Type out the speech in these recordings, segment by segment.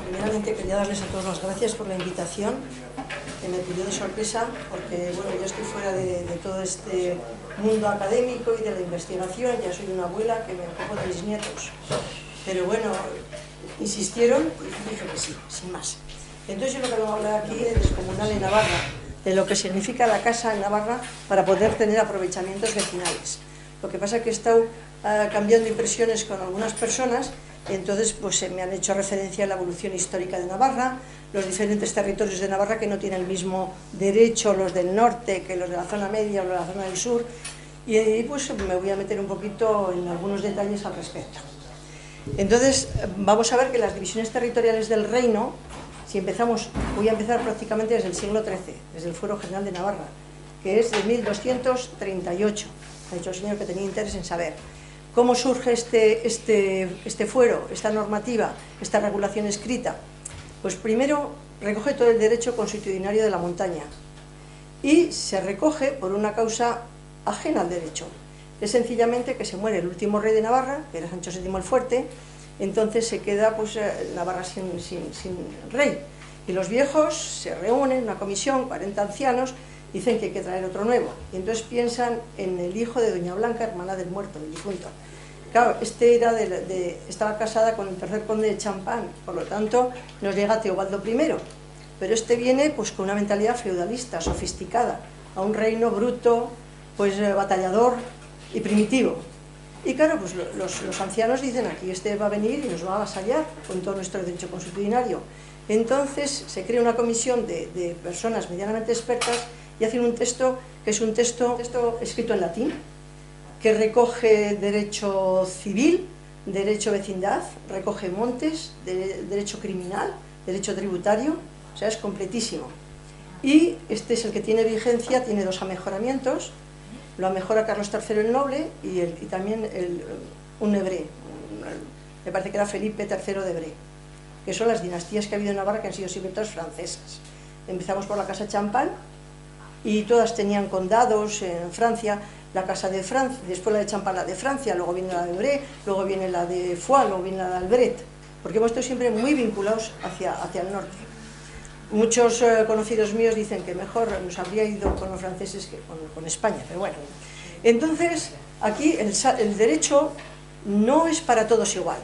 primeramente quería darles a todos las gracias por la invitación, que me pidió de sorpresa, porque bueno, yo estoy fuera de todo este mundo académico y de la investigación, ya soy una abuela que me ocupo de mis nietos. Pero bueno, insistieron y dije que sí, sin más. Entonces yo lo que vengo a hablar aquí de Descomunal en Navarra, de lo que significa la casa en Navarra para poder tener aprovechamientos vecinales. Lo que pasa es que he estado cambiando impresiones con algunas personas, y entonces pues se me han hecho referencia a la evolución histórica de Navarra, los diferentes territorios de Navarra que no tienen el mismo derecho, los del norte que los de la zona media o los de la zona del sur, y pues me voy a meter un poquito en algunos detalles al respecto. Entonces vamos a ver que las divisiones territoriales del reino, si empezamos, voy a empezar prácticamente desde el siglo XIII, desde el Fuero General de Navarra, que es de 1238. Ha dicho el señor que tenía interés en saber cómo surge este fuero, esta normativa, esta regulación escrita. Pues primero recoge todo el derecho consuetudinario de la montaña y se recoge por una causa ajena al derecho. Es sencillamente que se muere el último rey de Navarra, que era Sancho VII el Fuerte, entonces se queda pues Navarra sin rey. Y los viejos se reúnen, una comisión, 40 ancianos, dicen que hay que traer otro nuevo. Y entonces piensan en el hijo de Doña Blanca, hermana del muerto, del difunto. Claro, estaba casada con el tercer conde de Champagne, por lo tanto nos llega Teobaldo I. Pero este viene pues con una mentalidad feudalista, sofisticada, a un reino bruto, pues batallador y primitivo. Y claro, pues los ancianos dicen, aquí este va a venir y nos va a avasallar con todo nuestro derecho consuetudinario. Entonces se crea una comisión de personas medianamente expertas y hacen un texto que es un texto escrito en latín, que recoge derecho civil, derecho vecindad, recoge montes, derecho criminal, derecho tributario, o sea, es completísimo. Y este es el que tiene vigencia, tiene dos amejoramientos, lo amejora Carlos III el Noble y también un hebreo, me parece que era Felipe III de Evreux, que son las dinastías que ha habido en Navarra que han sido siempre todas francesas. Empezamos por la casa Champagne y todas tenían condados en Francia, la casa de Francia, después la de Champagne, la de Francia, luego viene la de Evreux, luego viene la de Foix, luego viene la de Albret, porque hemos estado siempre muy vinculados hacia el norte. Muchos conocidos míos dicen que mejor nos habría ido con los franceses que con España, pero bueno. Entonces, aquí el derecho no es para todos igual,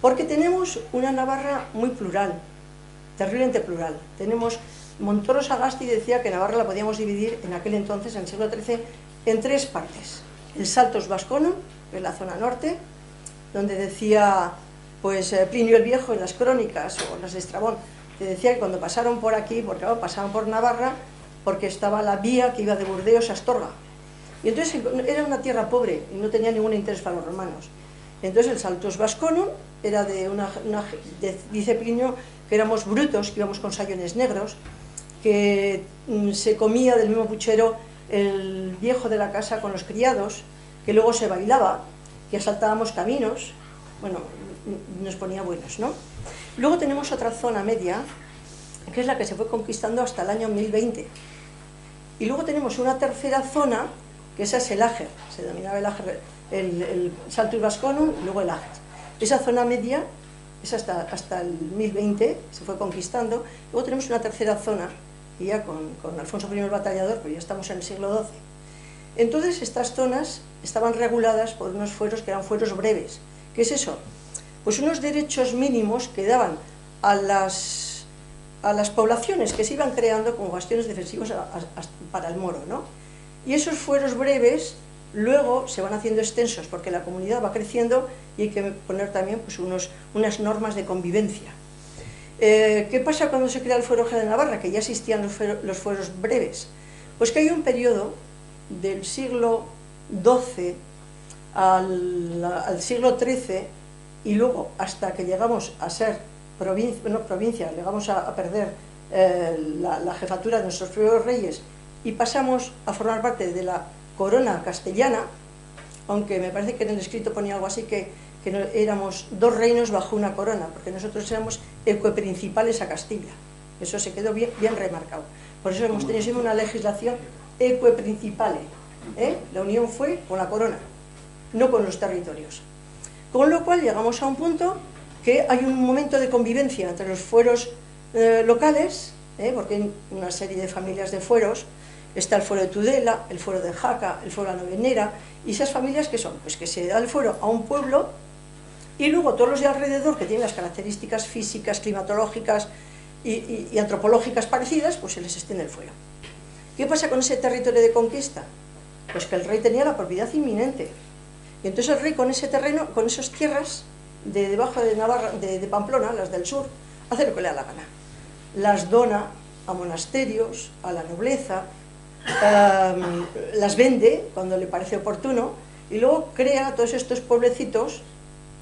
porque tenemos una Navarra muy plural, terriblemente plural. Tenemos, Montoro Sagasti decía que Navarra la podíamos dividir en aquel entonces, en el siglo XIII, en tres partes. El Saltos Vascono, que es la zona norte, donde decía pues Plinio el Viejo en las crónicas, o las de Estrabón, te decía que cuando pasaron por aquí, porque claro, pasaban por Navarra, porque estaba la vía que iba de Burdeos a Astorga. Y entonces era una tierra pobre y no tenía ningún interés para los romanos. Entonces el Saltos Vascono era dice Plinio que éramos brutos, que íbamos con sayones negros, que se comía del mismo puchero el viejo de la casa con los criados, que luego se bailaba, que asaltábamos caminos, bueno, nos ponía buenos, ¿no? Luego tenemos otra zona media, que es la que se fue conquistando hasta el año 1020. Y luego tenemos una tercera zona, que esa es el Àger, se denominaba el Àger, el Saltus Vasconum, y luego el Àger. Esa zona media es hasta el 1020, se fue conquistando. Luego tenemos una tercera zona, y ya con Alfonso I el Batallador, pero ya estamos en el siglo XII. Entonces estas zonas estaban reguladas por unos fueros que eran fueros breves. ¿Qué es eso? Pues unos derechos mínimos que daban a las poblaciones que se iban creando como bastiones defensivos para el moro, ¿no? Y esos fueros breves luego se van haciendo extensos porque la comunidad va creciendo y hay que poner también pues, unas normas de convivencia. ¿Qué pasa cuando se crea el Fuero General de Navarra? Que ya existían los fueros breves. Pues que hay un periodo del siglo XII al siglo XIII y luego hasta que llegamos a ser provincia, llegamos a perder la jefatura de nuestros primeros reyes y pasamos a formar parte de la corona castellana, aunque me parece que en el escrito ponía algo así que éramos dos reinos bajo una corona, porque nosotros éramos ecoprincipales a Castilla. Eso se quedó bien remarcado. Por eso hemos tenido siempre una legislación ecoprincipale. La unión fue con la corona, no con los territorios. Con lo cual llegamos a un punto que hay un momento de convivencia entre los fueros locales, porque hay una serie de familias de fueros. Está el fuero de Tudela, el fuero de Jaca, el fuero de la Novenera, y esas familias que son, pues que se da el fuero a un pueblo, y luego todos los de alrededor que tienen las características físicas, climatológicas y antropológicas parecidas, pues se les extiende el fuero. ¿Qué pasa con ese territorio de conquista? Pues que el rey tenía la propiedad inminente, y entonces el rey con ese terreno, con esas tierras de debajo de Navarra, de Pamplona, las del sur, hace lo que le da la gana. Las dona a monasterios, a la nobleza, las vende cuando le parece oportuno, y luego crea todos estos pueblecitos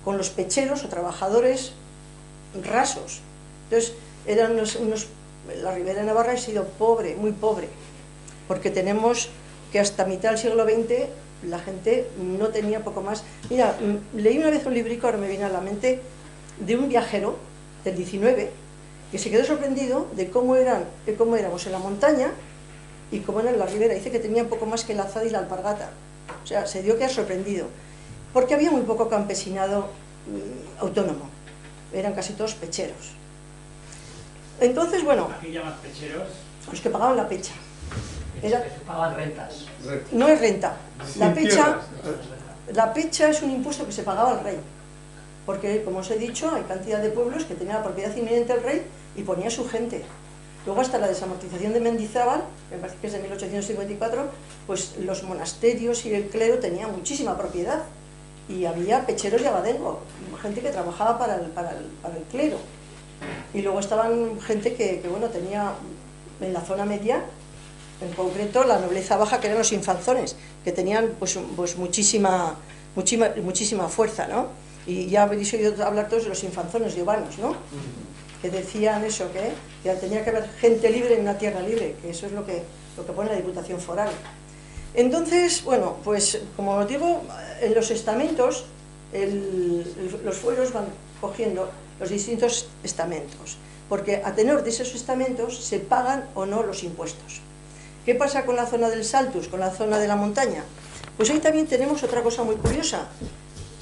con los pecheros o trabajadores rasos. Entonces eran la Ribera de Navarra ha sido pobre, muy pobre, porque tenemos que hasta mitad del siglo XX la gente no tenía poco más. Mira, leí una vez un librico, ahora me viene a la mente, de un viajero del 19 que se quedó sorprendido de cómo éramos en la montaña y cómo era en la ribera. Dice que tenía poco más que la azada y la alpargata. O sea, se dio que quedar sorprendido, porque había muy poco campesinado autónomo, eran casi todos pecheros. Entonces, bueno, ¿A qué llamas pecheros? los que pagaban la pecha. Era... que pagaban rentas. No es renta. La pecha es un impuesto que se pagaba al rey, porque, como os he dicho, hay cantidad de pueblos que tenían la propiedad inminente del rey y ponía su gente. Luego, hasta la desamortización de Mendizábal, me parece que es de 1854, pues los monasterios y el clero tenían muchísima propiedad, y había pecheros y abadengo, gente que trabajaba para el clero. Y luego estaban gente que bueno, tenía en la zona media, en concreto la nobleza baja, que eran los infanzones, que tenían pues muchísima fuerza, ¿no? Y ya habéis oído hablar todos de los infanzones llobanos, ¿no? Que decían eso, que tenía que haber gente libre en una tierra libre, que eso es lo que pone la Diputación Foral. Entonces, bueno, pues como os digo, en los estamentos los fueros van cogiendo los distintos estamentos, porque a tenor de esos estamentos se pagan o no los impuestos. ¿Qué pasa con la zona del Saltus, con la zona de la montaña? Pues ahí también tenemos otra cosa muy curiosa,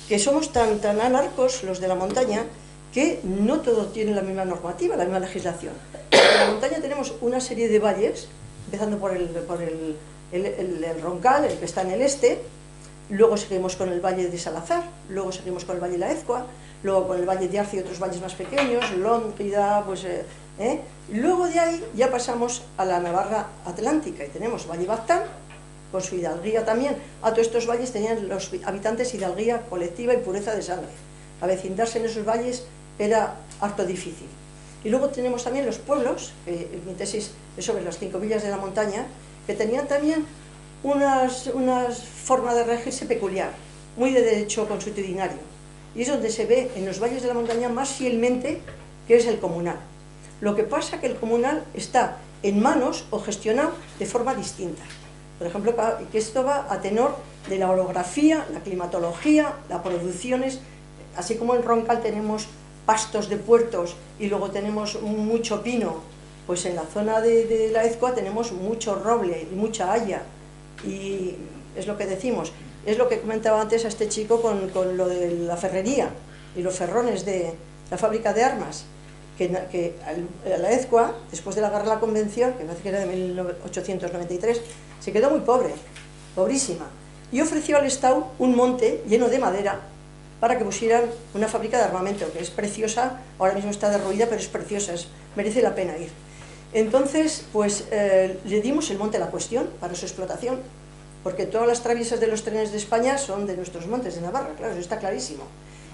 que somos tan anarcos los de la montaña, que no todos tienen la misma normativa, la misma legislación. En la montaña tenemos una serie de valles, empezando por el Roncal, el que está en el este, luego seguimos con el valle de Salazar, luego seguimos con el valle de la Ezcua, luego con el valle de Arce y otros valles más pequeños, Lónquida, pues... Luego de ahí ya pasamos a la Navarra Atlántica y tenemos Valle Baztán, con su hidalguía también. A todos estos valles tenían los habitantes hidalguía colectiva y pureza de sangre. Avecindarse en esos valles era harto difícil. Y luego tenemos también los pueblos, mi tesis es sobre las 5 villas de la montaña, que tenían también una forma de regirse peculiar, muy de derecho consuetudinario. Y es donde se ve en los valles de la montaña más fielmente que es el comunal. Lo que pasa es que el comunal está en manos o gestionado de forma distinta. Por ejemplo, que esto va a tenor de la orografía, la climatología, las producciones, así como en Roncal tenemos pastos de puertos y luego tenemos mucho pino, pues en la zona de la Ezcua tenemos mucho roble y mucha haya, y es lo que decimos, es lo que comentaba antes a este chico con lo de la ferrería y los ferrones de la fábrica de armas, que la Ezcua, después de la guerra de la Convención, que me parece que era de 1893, se quedó muy pobre, pobrísima, y ofreció al Estado un monte lleno de madera para que pusieran una fábrica de armamento, que es preciosa, ahora mismo está derruida, pero es preciosa, merece la pena ir. Entonces, pues le dimos el monte a la cuestión para su explotación, porque todas las traviesas de los trenes de España son de nuestros montes de Navarra, claro, eso está clarísimo.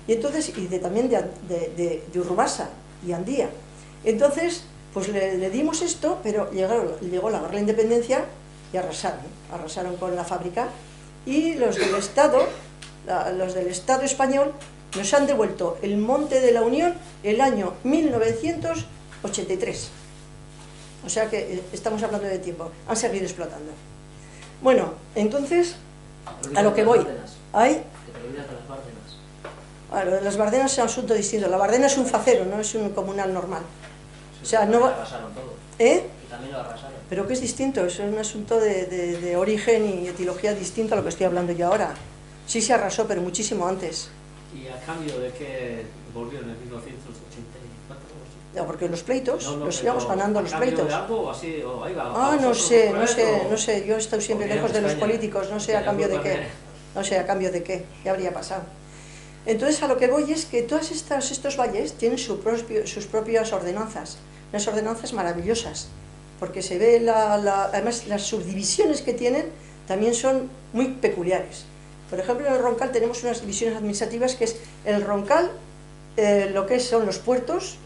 Y entonces, también de Urbasa y Andía. Entonces, pues le dimos esto, pero llegó la guerra de la independencia y arrasaron con la fábrica, y los del Estado español nos han devuelto el Monte de la Unión el año 1983. O sea que estamos hablando de tiempo, han seguido explotando. Bueno, entonces, a lo que voy. ¿Hay? A lo de las Bardenas es un asunto distinto. La Bardena es un facero, no es un comunal normal. O sea, no va... Y también lo arrasaron. Pero que es distinto, es un asunto de origen y etiología distinta a lo que estoy hablando yo ahora. Sí se arrasó, pero muchísimo antes. ¿Y a cambio de qué volvió en el 1984. No, porque los pleitos, No, los íbamos ganando los pleitos. ¿De algo o así, o ahí va, Ah, no sé, yo he estado siempre Porque lejos de los España, políticos, no sé a cambio de qué, no sé a cambio de qué habría pasado. Entonces a lo que voy es que todos estos valles tienen sus propias ordenanzas, unas ordenanzas maravillosas, porque se ve, además las subdivisiones que tienen también son muy peculiares. Por ejemplo, en el Roncal tenemos unas divisiones administrativas que es el Roncal, lo que son los puertos,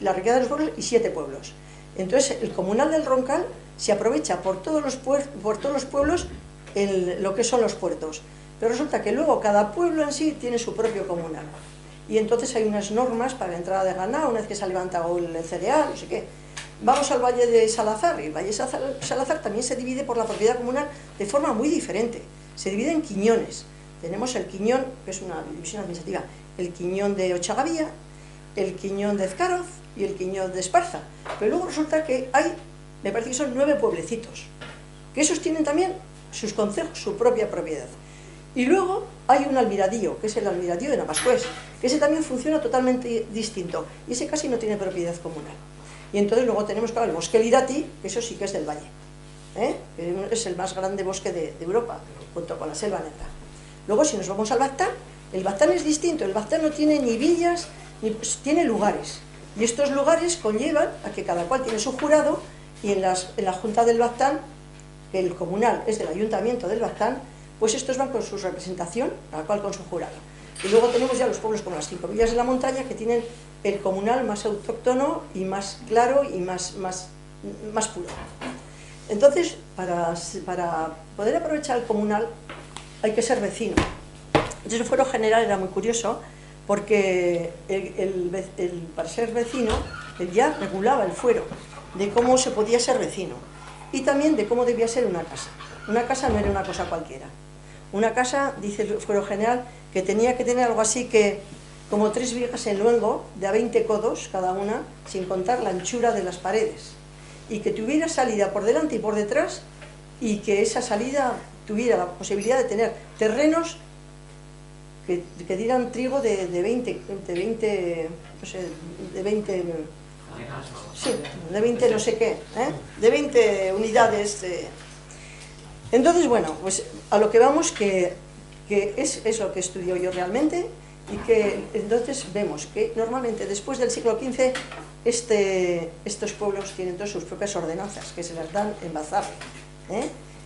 la riqueza de los pueblos y 7 pueblos. Entonces el comunal del Roncal se aprovecha por todos los pueblos lo que son los puertos, pero resulta que luego cada pueblo en sí tiene su propio comunal, y entonces hay unas normas para la entrada de ganado una vez que se ha levantado el cereal, no sé qué. Vamos al Valle de Salazar, y el Valle de Salazar también se divide por la propiedad comunal de forma muy diferente, se divide en quiñones. Tenemos el quiñón, que es una división administrativa, el quiñón de Ochagavía, el quiñón de Ezcaroz y el quiñón de Esparza, pero luego resulta que hay, me parece que son 9 pueblecitos, que esos tienen también sus concejos, su propia propiedad. Y luego hay un almiradío, que es el almiradío de Navascués, que ese también funciona totalmente distinto, y ese casi no tiene propiedad comunal. Y entonces luego tenemos, claro, el bosque Lirati, que eso sí que es del valle, que es el más grande bosque de Europa, junto con la Selva Negra. Luego, si nos vamos al Baztán, el Baztán es distinto, el Baztán no tiene ni villas, tiene lugares, y estos lugares conllevan a que cada cual tiene su jurado, y en la Junta del Baztán, que el comunal es del Ayuntamiento del Baztán, pues estos van con su representación, cada cual con su jurado. Y luego tenemos ya los pueblos como las 5 villas de la montaña, que tienen el comunal más autóctono y más claro y más puro. Entonces, para poder aprovechar el comunal hay que ser vecino. Entonces el fuero general era muy curioso, porque para ser vecino él ya regulaba el fuero de cómo se podía ser vecino y también de cómo debía ser una casa. Una casa no era una cosa cualquiera. Una casa, dice el fuero general, que tenía que tener algo así que como 3 vigas en luengo, de a 20 codos cada una, sin contar la anchura de las paredes, y que tuviera salida por delante y por detrás, y que esa salida tuviera la posibilidad de tener terrenos que dieran trigo de 20 no sé qué, de 20 unidades. Entonces, bueno, pues a lo que vamos, que es lo que estudio yo realmente, y que entonces vemos que normalmente después del siglo XV estos pueblos tienen todas sus propias ordenanzas, que se las dan en bazar.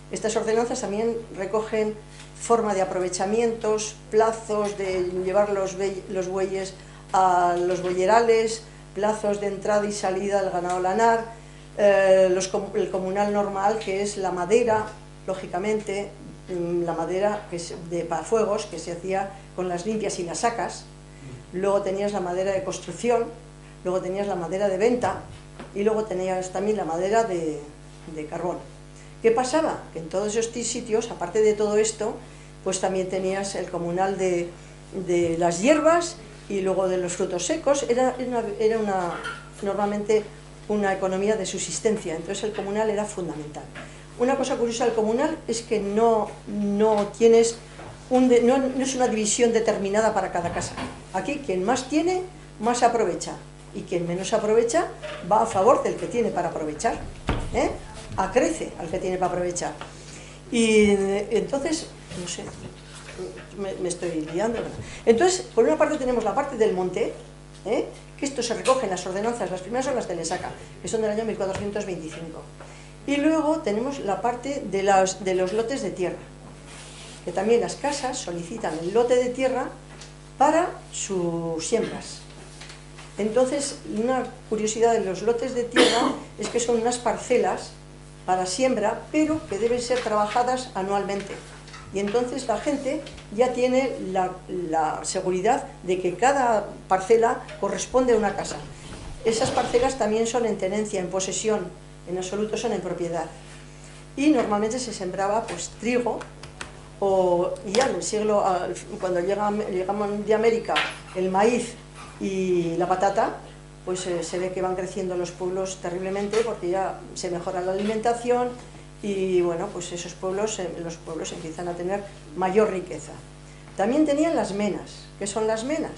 Estas ordenanzas también recogen forma de aprovechamientos, plazos de llevar los bueyes a los boyerales, plazos de entrada y salida del ganado lanar, el comunal normal, que es la madera, lógicamente, la madera que es para fuegos, que se hacía con las limpias y las sacas. Luego tenías la madera de construcción, luego tenías la madera de venta, y luego tenías también la madera de carbón. ¿Qué pasaba? Que en todos esos sitios, aparte de todo esto, pues también tenías el comunal de las hierbas y luego de los frutos secos. Era normalmente una economía de subsistencia, entonces el comunal era fundamental. Una cosa curiosa del comunal es que no es una división determinada para cada casa. Aquí quien más tiene, más aprovecha, y quien menos aprovecha va a favor del que tiene para aprovechar, acrece al que tiene para aprovechar. Y entonces, no sé, me estoy liando. Entonces, por una parte tenemos la parte del monte, que esto se recoge en las ordenanzas, las primeras son las de Lesaca, que son del año 1425. Y luego tenemos la parte de los lotes de tierra, que también las casas solicitan el lote de tierra para sus siembras. Entonces, una curiosidad de los lotes de tierra es que son unas parcelas para siembra, pero que deben ser trabajadas anualmente. Y entonces la gente ya tiene la seguridad de que cada parcela corresponde a una casa. Esas parcelas también son en tenencia, en posesión, en absoluto son en propiedad. Y normalmente se sembraba pues trigo, y ya en el siglo, cuando llegamos de América, el maíz y la patata, pues se ve que van creciendo los pueblos terriblemente, porque ya se mejora la alimentación, y bueno, pues los pueblos empiezan a tener mayor riqueza. También tenían las menas. ¿Qué son las menas?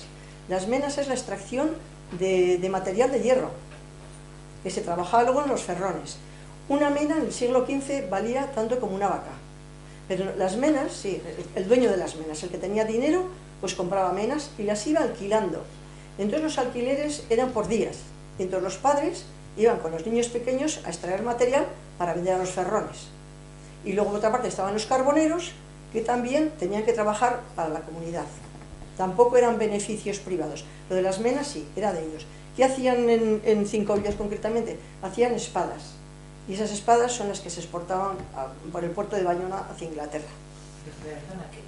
Las menas es la extracción de material de hierro, que se trabajaba luego en los ferrones. Una mena en el siglo XV valía tanto como una vaca. Pero las menas, sí, el dueño de las menas, el que tenía dinero, pues compraba menas y las iba alquilando. Entonces los alquileres eran por días. Y entonces los padres iban con los niños pequeños a extraer material para vender a los ferrones. Y luego por otra parte estaban los carboneros, que también tenían que trabajar para la comunidad. Tampoco eran beneficios privados. Lo de las menas sí, era de ellos. ¿Qué hacían en Cinco Villas concretamente? Hacían espadas. Y esas espadas son las que se exportaban por el puerto de Bayona hacia Inglaterra.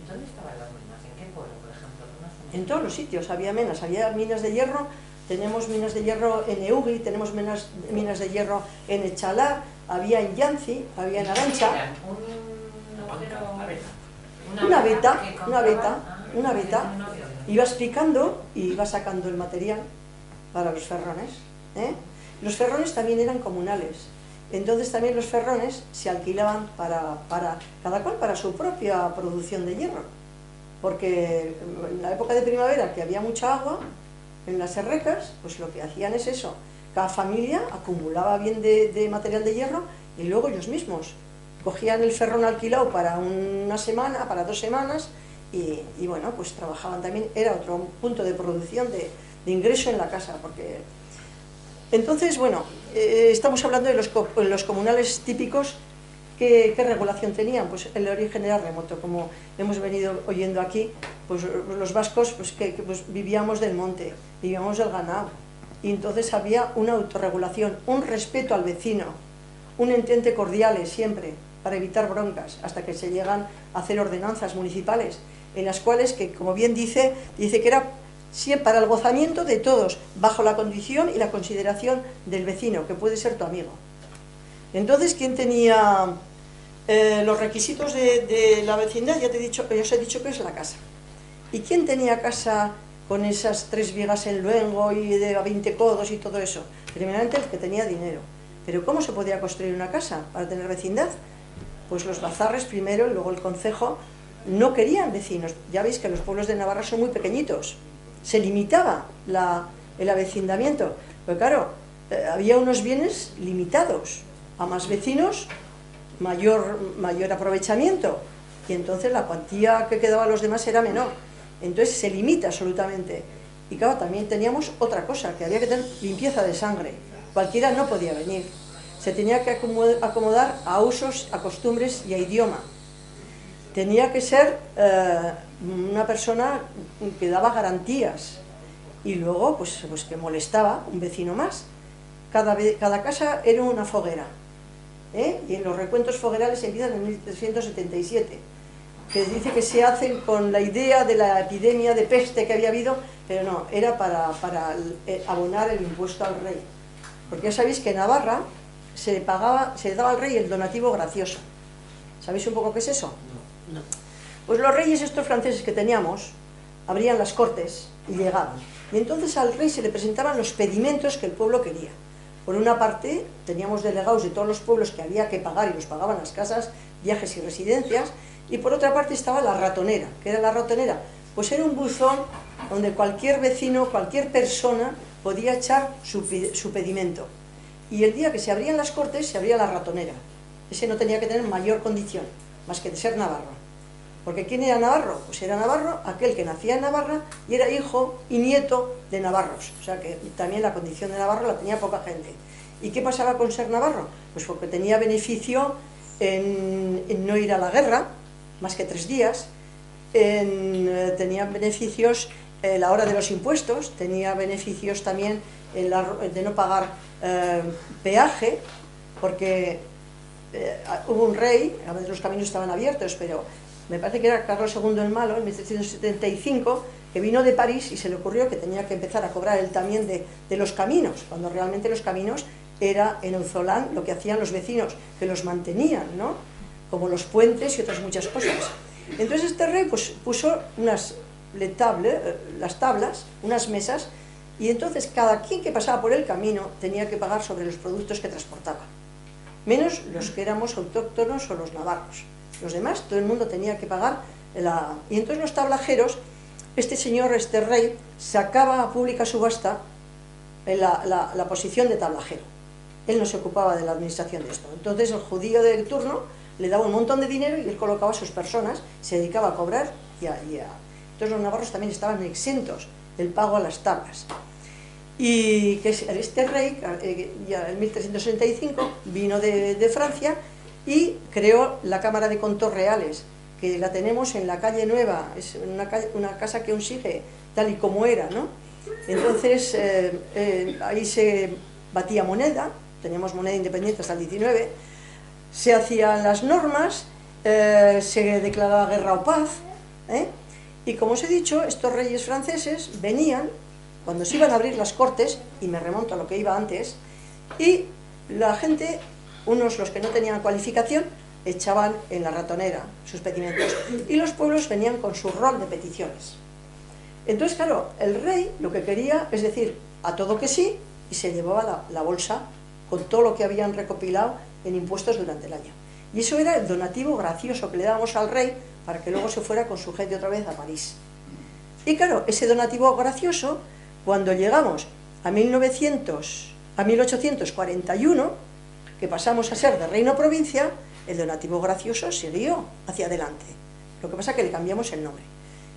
¿Dónde estaban las minas? ¿En qué pueblo, por ejemplo? En todos los sitios había menas. Había minas de hierro. Tenemos minas de hierro en Eugui, tenemos minas de hierro en Echalá, había en Yanzi, había en Arantxa. Una veta. Ibas picando y ibas sacando el material para los ferrones. Los ferrones también eran comunales. Entonces también los ferrones se alquilaban para cada cual para su propia producción de hierro. Porque en la época de primavera, que había mucha agua, en las serrecas, pues lo que hacían es eso. Cada familia acumulaba bien de material de hierro y luego ellos mismos cogían el ferrón alquilado para una semana, para 2 semanas y bueno, pues trabajaban también. Era otro punto de producción, de ingreso en la casa. Porque entonces, bueno, estamos hablando de los comunales típicos. ¿Qué regulación tenían? Pues el origen era remoto, como hemos venido oyendo aquí. Pues los vascos pues vivíamos del monte, vivíamos del ganado, y entonces había una autorregulación, un respeto al vecino, un entente cordiales siempre, para evitar broncas, hasta que se llegan a hacer ordenanzas municipales, en las cuales, que como bien dice que era siempre para el gozamiento de todos, bajo la condición y la consideración del vecino, que puede ser tu amigo. Entonces, ¿quién tenía los requisitos de la vecindad? Ya os he dicho que es la casa. ¿Y quién tenía casa con esas 3 vigas en luengo y de 20 codos y todo eso? Primeramente el que tenía dinero. Pero ¿cómo se podía construir una casa para tener vecindad? Pues los bazarres primero y luego el concejo no querían vecinos. Ya veis que los pueblos de Navarra son muy pequeñitos. Se limitaba el avecindamiento. Pero claro, había unos bienes limitados. A más vecinos, mayor aprovechamiento. Y entonces la cuantía que quedaba a los demás era menor. Entonces se limita absolutamente. Y claro, también teníamos otra cosa, que había que tener limpieza de sangre. Cualquiera no podía venir. Se tenía que acomodar a usos, a costumbres y a idioma. Tenía que ser una persona que daba garantías. Y luego, pues que molestaba un vecino más. Cada casa era una foguera. Y en los recuentos foguerales empiezan en 1377. Que dice que se hacen con la idea de la epidemia de peste que había habido, pero no, era para abonar el impuesto al rey. Porque ya sabéis que en Navarra se le daba al rey el donativo gracioso. ¿Sabéis un poco qué es eso? No. Pues los reyes estos franceses que teníamos, abrían las cortes y llegaban. Y entonces al rey se le presentaban los pedimentos que el pueblo quería. Por una parte, teníamos delegados de todos los pueblos que había que pagar y los pagaban las casas, viajes y residencias. Y por otra parte estaba la ratonera. ¿Qué era la ratonera? Pues era un buzón donde cualquier vecino, cualquier persona podía echar su pedimento. Y el día que se abrían las cortes, se abría la ratonera. Ese no tenía que tener mayor condición, más que de ser navarro. Porque ¿quién era navarro? Pues era navarro aquel que nacía en Navarra y era hijo y nieto de navarros. O sea que también la condición de navarro la tenía poca gente. ¿Y qué pasaba con ser navarro? Pues porque tenía beneficio en no ir a la guerra, más que 3 días, tenían beneficios en la hora de los impuestos, tenía beneficios también de no pagar peaje, porque hubo un rey, a veces los caminos estaban abiertos, pero me parece que era Carlos II el Malo, en 1775, que vino de París y se le ocurrió que tenía que empezar a cobrar él también de los caminos, cuando realmente los caminos era en Auzolán lo que hacían los vecinos, que los mantenían, ¿no? Como los puentes y otras muchas cosas. Entonces este rey pues puso las tablas, unas mesas, y entonces cada quien que pasaba por el camino tenía que pagar sobre los productos que transportaba, menos los que éramos autóctonos o los navarros. Los demás, todo el mundo tenía que pagar y entonces los tablajeros este señor, este rey, sacaba a pública subasta la posición de tablajero. Él no se ocupaba de la administración de esto. Entonces el judío de turno le daba un montón de dinero y él colocaba a sus personas, se dedicaba a cobrar Entonces los navarros también estaban exentos del pago a las tablas. Y que este rey, ya en 1365, vino de Francia y creó la Cámara de Contos Reales, que la tenemos en la calle Nueva, es una casa que aún sigue tal y como era, ¿no? Entonces ahí se batía moneda, teníamos moneda independiente hasta el 19, se hacían las normas, se declaraba guerra o paz, y como os he dicho, estos reyes franceses venían cuando se iban a abrir las cortes, y me remonto a lo que iba antes, y la gente, unos los que no tenían cualificación, echaban en la ratonera sus pedimentos, y los pueblos venían con su rol de peticiones. Entonces, claro, el rey lo que quería es decir a todo que sí, y se llevaba la bolsa con todo lo que habían recopilado en impuestos durante el año. Y eso era el donativo gracioso que le dábamos al rey para que luego se fuera con su gente otra vez a París. Y claro, ese donativo gracioso, cuando llegamos a 1841, que pasamos a ser de reino provincia, el donativo gracioso siguió hacia adelante. Lo que pasa es que le cambiamos el nombre.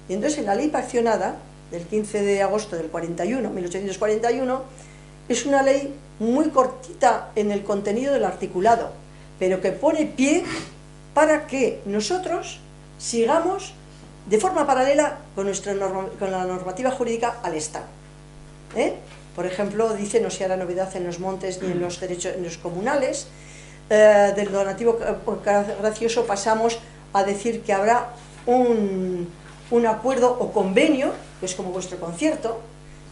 Y entonces en la ley paccionada del 15 de agosto del 1841, es una ley muy cortita en el contenido del articulado, pero que pone pie para que nosotros sigamos de forma paralela con la normativa jurídica al Estado. Por ejemplo, dice: no se hará novedad en los montes ni en los derechos en los comunales. Del donativo gracioso pasamos a decir que habrá un acuerdo o convenio, que es como vuestro concierto,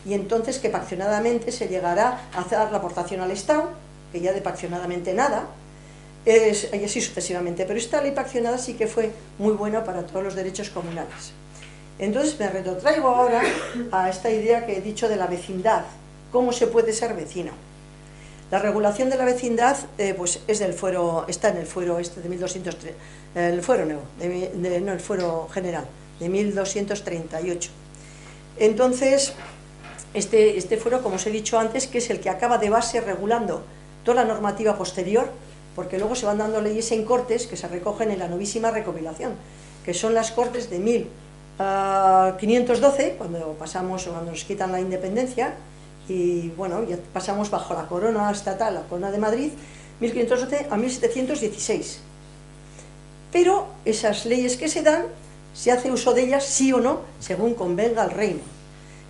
y entonces que paccionadamente se llegará a hacer la aportación al Estado, que ya de paccionadamente nada, y así sucesivamente. Pero esta ley paccionada sí que fue muy buena para todos los derechos comunales. Entonces me retrotraigo ahora a esta idea que he dicho de la vecindad. ¿Cómo se puede ser vecino? La regulación de la vecindad pues es del fuero, está en el fuero este de 1203, el fuero nuevo, no el fuero general, de 1238. Entonces, este fuero, como os he dicho antes, que es el que acaba de base regulando toda la normativa posterior, porque luego se van dando leyes en cortes que se recogen en la novísima recopilación, que son las cortes de 1512, cuando nos quitan la independencia, y bueno, ya pasamos bajo la corona estatal, la corona de Madrid, 1512 a 1716. Pero esas leyes que se dan, se hace uso de ellas sí o no, según convenga al reino.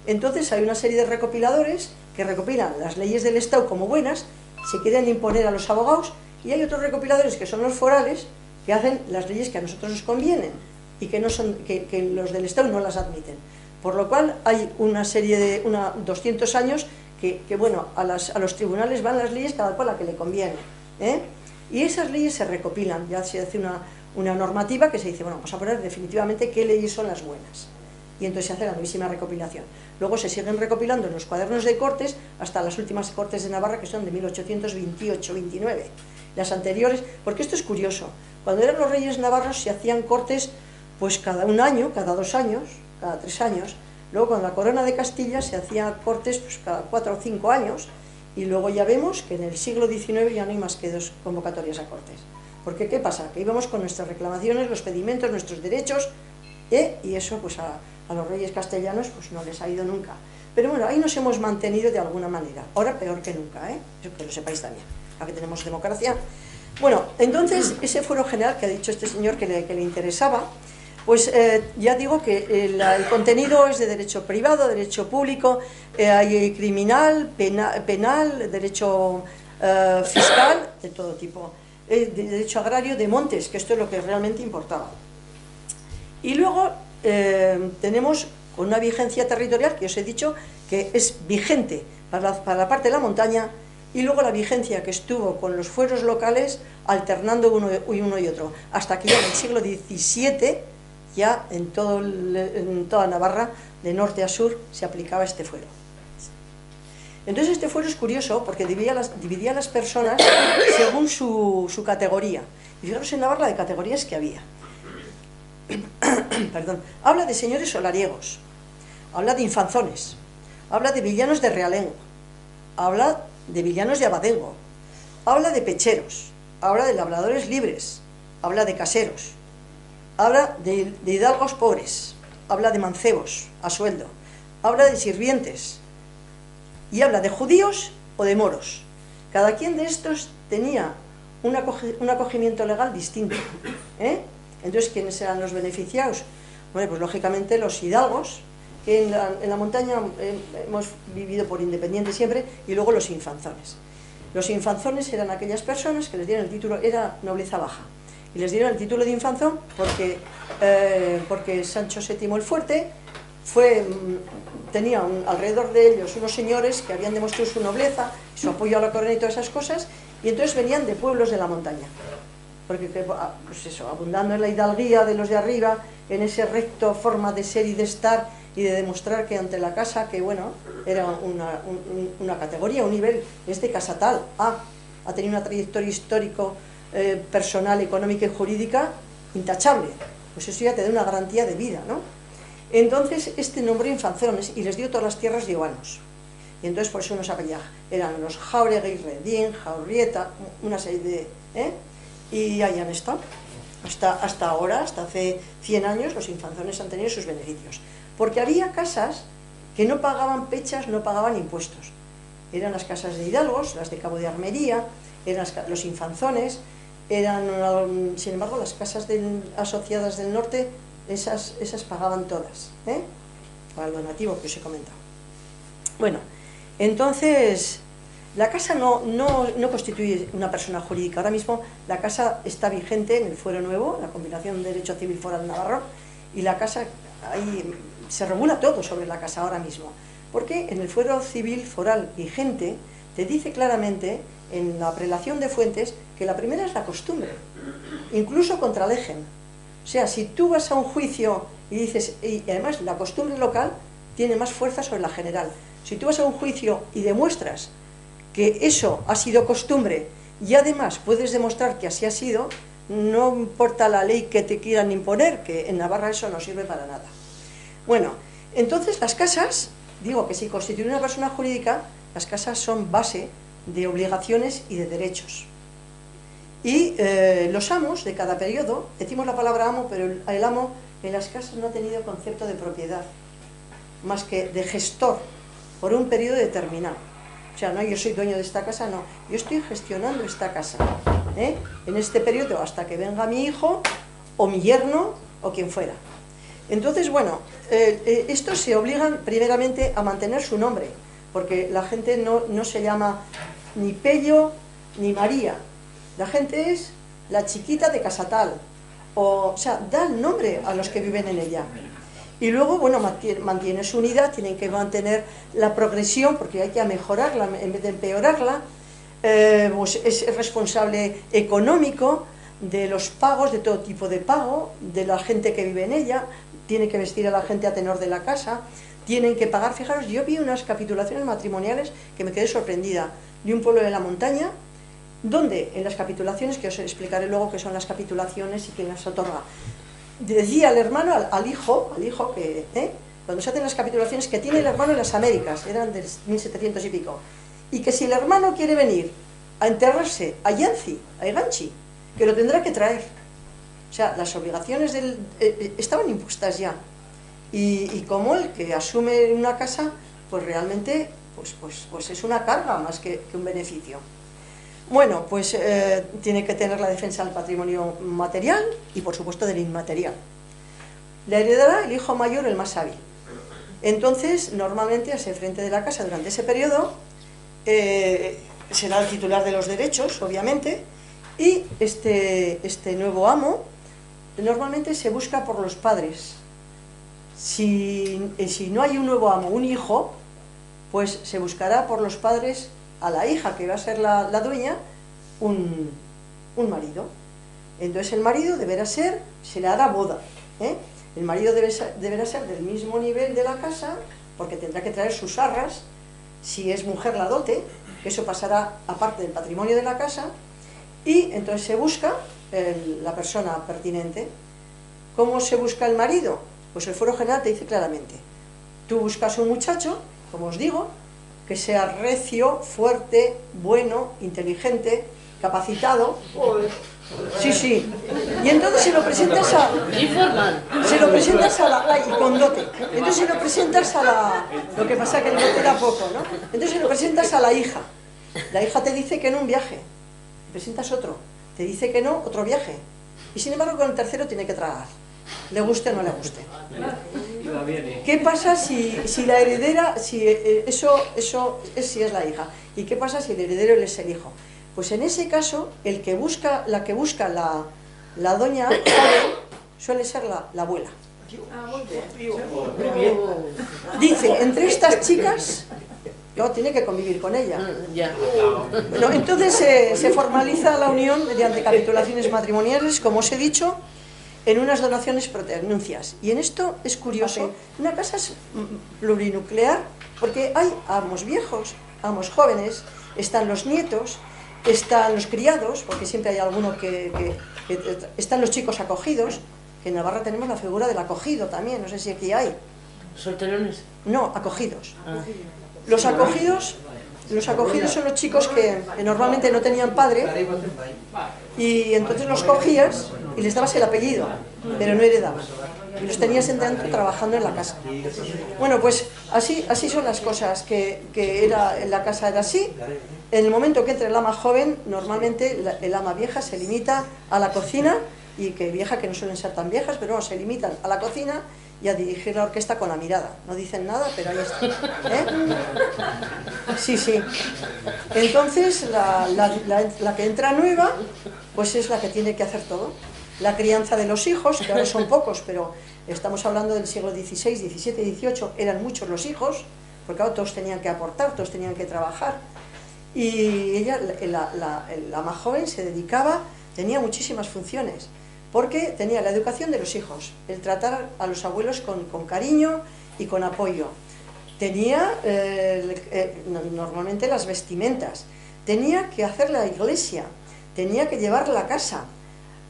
Entonces hay una serie de recopiladores que recopilan las leyes del Estado como buenas, se quieren imponer a los abogados, y hay otros recopiladores que son los forales, que hacen las leyes que a nosotros nos convienen y que los del Estado no las admiten. Por lo cual hay una serie de 200 años que bueno, a los tribunales van las leyes cada cual a la que le conviene, y esas leyes se recopilan, ya se hace una normativa que se dice: bueno, vamos a poner definitivamente qué leyes son las buenas, y entonces se hace la nuevísima recopilación. Luego se siguen recopilando en los cuadernos de cortes hasta las últimas cortes de Navarra, que son de 1828-29, las anteriores, porque esto es curioso. Cuando eran los reyes navarros se hacían cortes pues cada un año, cada 2 años, cada 3 años. Luego con la corona de Castilla se hacía cortes pues cada 4 o 5 años, y luego ya vemos que en el siglo XIX ya no hay más que 2 convocatorias a cortes. Porque ¿qué pasa? Que íbamos con nuestras reclamaciones, los pedimentos, nuestros derechos, y eso pues a los reyes castellanos pues no les ha ido nunca. Pero bueno, ahí nos hemos mantenido de alguna manera, ahora peor que nunca, eso que lo sepáis también, aquí tenemos democracia. Bueno, entonces ese fuero general que ha dicho este señor que le interesaba, pues ya digo que el contenido es de derecho privado, derecho público, hay criminal, penal, derecho fiscal, de todo tipo, de derecho agrario, de montes, que esto es lo que realmente importaba. Y luego tenemos una vigencia territorial que os he dicho que es vigente para la parte de la montaña, y luego la vigencia que estuvo con los fueros locales alternando uno y otro, hasta que ya en el siglo XVII ya en toda Navarra, de norte a sur, se aplicaba este fuero. Entonces este fuero es curioso porque dividía a las personas según su categoría. Y fijaros en Navarra de categorías que había. Perdón. Habla de señores solariegos, habla de infanzones, habla de villanos de realengo, habla de villanos de abadengo, habla de pecheros, habla de labradores libres, habla de caseros, habla de hidalgos pobres, habla de mancebos a sueldo, habla de sirvientes y habla de judíos o de moros. Cada quien de estos tenía un acogimiento legal distinto, ¿eh? Entonces, ¿quiénes eran los beneficiados? Bueno, pues lógicamente los hidalgos, que en la montaña hemos vivido por independiente siempre, y luego los infanzones. Los infanzones eran aquellas personas que les dieron el título, era nobleza baja, y les dieron el título de infanzón porque Sancho VII el Fuerte tenía alrededor de ellos unos señores que habían demostrado su nobleza, su apoyo a la corona y todas esas cosas, y entonces venían de pueblos de la montaña, porque pues eso, abundando en la hidalguía de los de arriba, en ese recto forma de ser y de estar, y de demostrar que ante la casa, que bueno, era una categoría, un nivel, es de casa tal, ha tenido una trayectoria histórico, personal, económica y jurídica intachable, pues eso ya te da una garantía de vida, ¿no? Entonces este nombró infanzones y les dio todas las tierras de Oanos, y entonces por eso unos apellidos eran los Jáuregui, Redín, Jaurrieta, una serie de... y ahí han estado hasta ahora, hasta hace 100 años los infanzones han tenido sus beneficios, porque había casas que no pagaban pechas, no pagaban impuestos, eran las casas de hidalgos, las de Cabo de Armería, eran los infanzones, eran, sin embargo, las casas asociadas del norte, esas pagaban todas, para el donativo que os he comentado. Bueno, entonces, la casa no constituye una persona jurídica. Ahora mismo la casa está vigente en el Fuero Nuevo, la Combinación de Derecho Civil Foral Navarro, y la casa, ahí se regula todo sobre la casa ahora mismo, porque en el Fuero Civil Foral vigente te dice claramente, en la prelación de fuentes, que la primera es la costumbre, incluso contra legen. O sea, si tú vas a un juicio y dices, y además la costumbre local tiene más fuerza sobre la general, si tú vas a un juicio y demuestras que eso ha sido costumbre y además puedes demostrar que así ha sido, no importa la ley que te quieran imponer, que en Navarra eso no sirve para nada. Bueno, entonces las casas, digo que si constituyen una persona jurídica, las casas son base de obligaciones y de derechos. Y los amos de cada periodo, decimos la palabra amo, pero el amo en las casas no ha tenido concepto de propiedad, más que de gestor, por un periodo determinado. O sea, no, yo soy dueño de esta casa, no, yo estoy gestionando esta casa, en este periodo hasta que venga mi hijo, o mi yerno, o quien fuera. Entonces, bueno, estos se obligan primeramente a mantener su nombre, porque la gente no se llama ni Pello ni María, la gente es la chiquita de casa tal, o sea, da el nombre a los que viven en ella. Y luego, bueno, mantiene su unidad, tienen que mantener la progresión, porque hay que mejorarla en vez de empeorarla, pues es responsable económico de los pagos, de todo tipo de pago, de la gente que vive en ella, tiene que vestir a la gente a tenor de la casa, tienen que pagar. Fijaros, yo vi unas capitulaciones matrimoniales que me quedé sorprendida, de un pueblo de la montaña, donde en las capitulaciones, que os explicaré luego qué son las capitulaciones y quién las otorga, decía el hermano al hijo que, cuando se hacen las capitulaciones, que tiene el hermano en las Américas, eran del 1700 y pico, y que si el hermano quiere venir a enterrarse a Yanci, a Eganchi, que lo tendrá que traer. O sea, las obligaciones estaban impuestas ya, y como el que asume una casa, pues realmente pues es una carga más que un beneficio. Bueno, pues tiene que tener la defensa del patrimonio material y por supuesto del inmaterial. La heredará el hijo mayor, el más hábil. Entonces, normalmente, al frente de la casa durante ese periodo, será el titular de los derechos, obviamente, y este nuevo amo normalmente se busca por los padres. Si no hay un nuevo amo, un hijo, pues se buscará por los padres a la hija, que va a ser la dueña, un marido. Entonces el marido deberá ser, se le hará boda, el marido deberá ser del mismo nivel de la casa, porque tendrá que traer sus arras, si es mujer la dote, que eso pasará aparte del patrimonio de la casa, y entonces se busca la persona pertinente. ¿Cómo se busca el marido? Pues el Fuero General te dice claramente, Tú buscas un muchacho, como os digo, que sea recio, fuerte, bueno, inteligente, capacitado. Sí, sí. Y entonces se lo presentas a... Se lo presentas a la... y con dote. Entonces se lo presentas a la... Lo que pasa es que el dote era poco, ¿no? Entonces se lo presentas a la hija. La hija te dice que no, un viaje. Te presentas otro. Te dice que no, otro viaje. Y sin embargo con el tercero tiene que tragar. Le guste o no le guste. ¿Qué pasa si la heredera, si si es la hija? ¿Y qué pasa si el heredero es el hijo? Pues en ese caso, la que busca la doña joven suele ser la abuela. Dice, entre estas chicas, luego tiene que convivir con ella. Bueno, entonces se formaliza la unión mediante capitulaciones matrimoniales, como os he dicho, en unas donaciones proternuncias. Y en esto es curioso, una casa es plurinuclear, porque hay amos viejos, amos jóvenes, están los nietos, están los criados, porque siempre hay alguno que están los chicos acogidos, que en Navarra tenemos la figura del acogido también, no sé si aquí hay. ¿Solterones? No, acogidos. Los acogidos son los chicos que normalmente no tenían padre, y entonces los cogías y les dabas el apellido, pero no heredabas. Y los tenías dentro trabajando en la casa. Bueno, pues así son las cosas, que la casa era así. En el momento que entra el ama joven, normalmente el ama vieja se limita a la cocina, y que vieja, que no suelen ser tan viejas, pero no, se limitan a la cocina y a dirigir la orquesta con la mirada. No dicen nada, pero ahí está. Sí, sí. Entonces, la que entra nueva, pues es la que tiene que hacer todo. La crianza de los hijos, que ahora son pocos, pero estamos hablando del siglo XVI, XVII y XVIII, eran muchos los hijos, porque ahora todos tenían que aportar, todos tenían que trabajar. Y ella, la más joven, se dedicaba, tenía muchísimas funciones, porque tenía la educación de los hijos, el tratar a los abuelos con cariño y con apoyo. Tenía normalmente las vestimentas, tenía que hacer la iglesia, tenía que llevar la casa,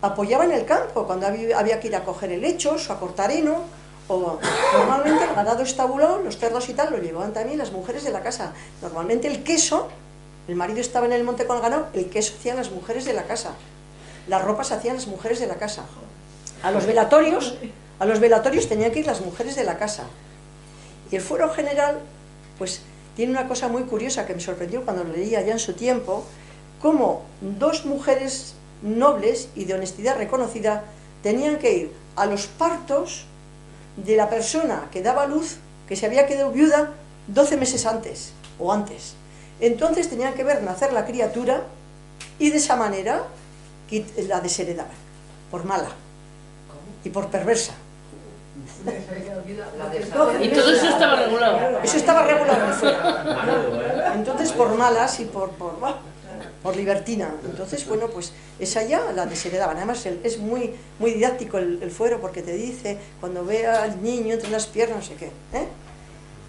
apoyaba en el campo cuando había que ir a coger helechos o a cortar heno, o normalmente el ganado estabulado, los cerdos y tal, lo llevaban también las mujeres de la casa. Normalmente el queso, el marido estaba en el monte con el ganado, el queso hacían las mujeres de la casa. Las ropas hacían las mujeres de la casa. A los velatorios tenían que ir las mujeres de la casa. Y el fuero general, pues, tiene una cosa muy curiosa que me sorprendió cuando lo leía ya en su tiempo, cómo dos mujeres nobles y de honestidad reconocida tenían que ir a los partos de la persona que daba luz, que se había quedado viuda 12 meses antes, o antes. Entonces tenían que ver nacer la criatura, y de esa manera la desheredaban, por mala y por perversa. Y todo eso estaba regulado. Eso estaba regulado en el fuero. Entonces por malas y por libertina. Entonces, bueno, pues esa ya la desheredaban. Además es muy didáctico el fuero, porque te dice, cuando ve al niño entre las piernas, no sé qué,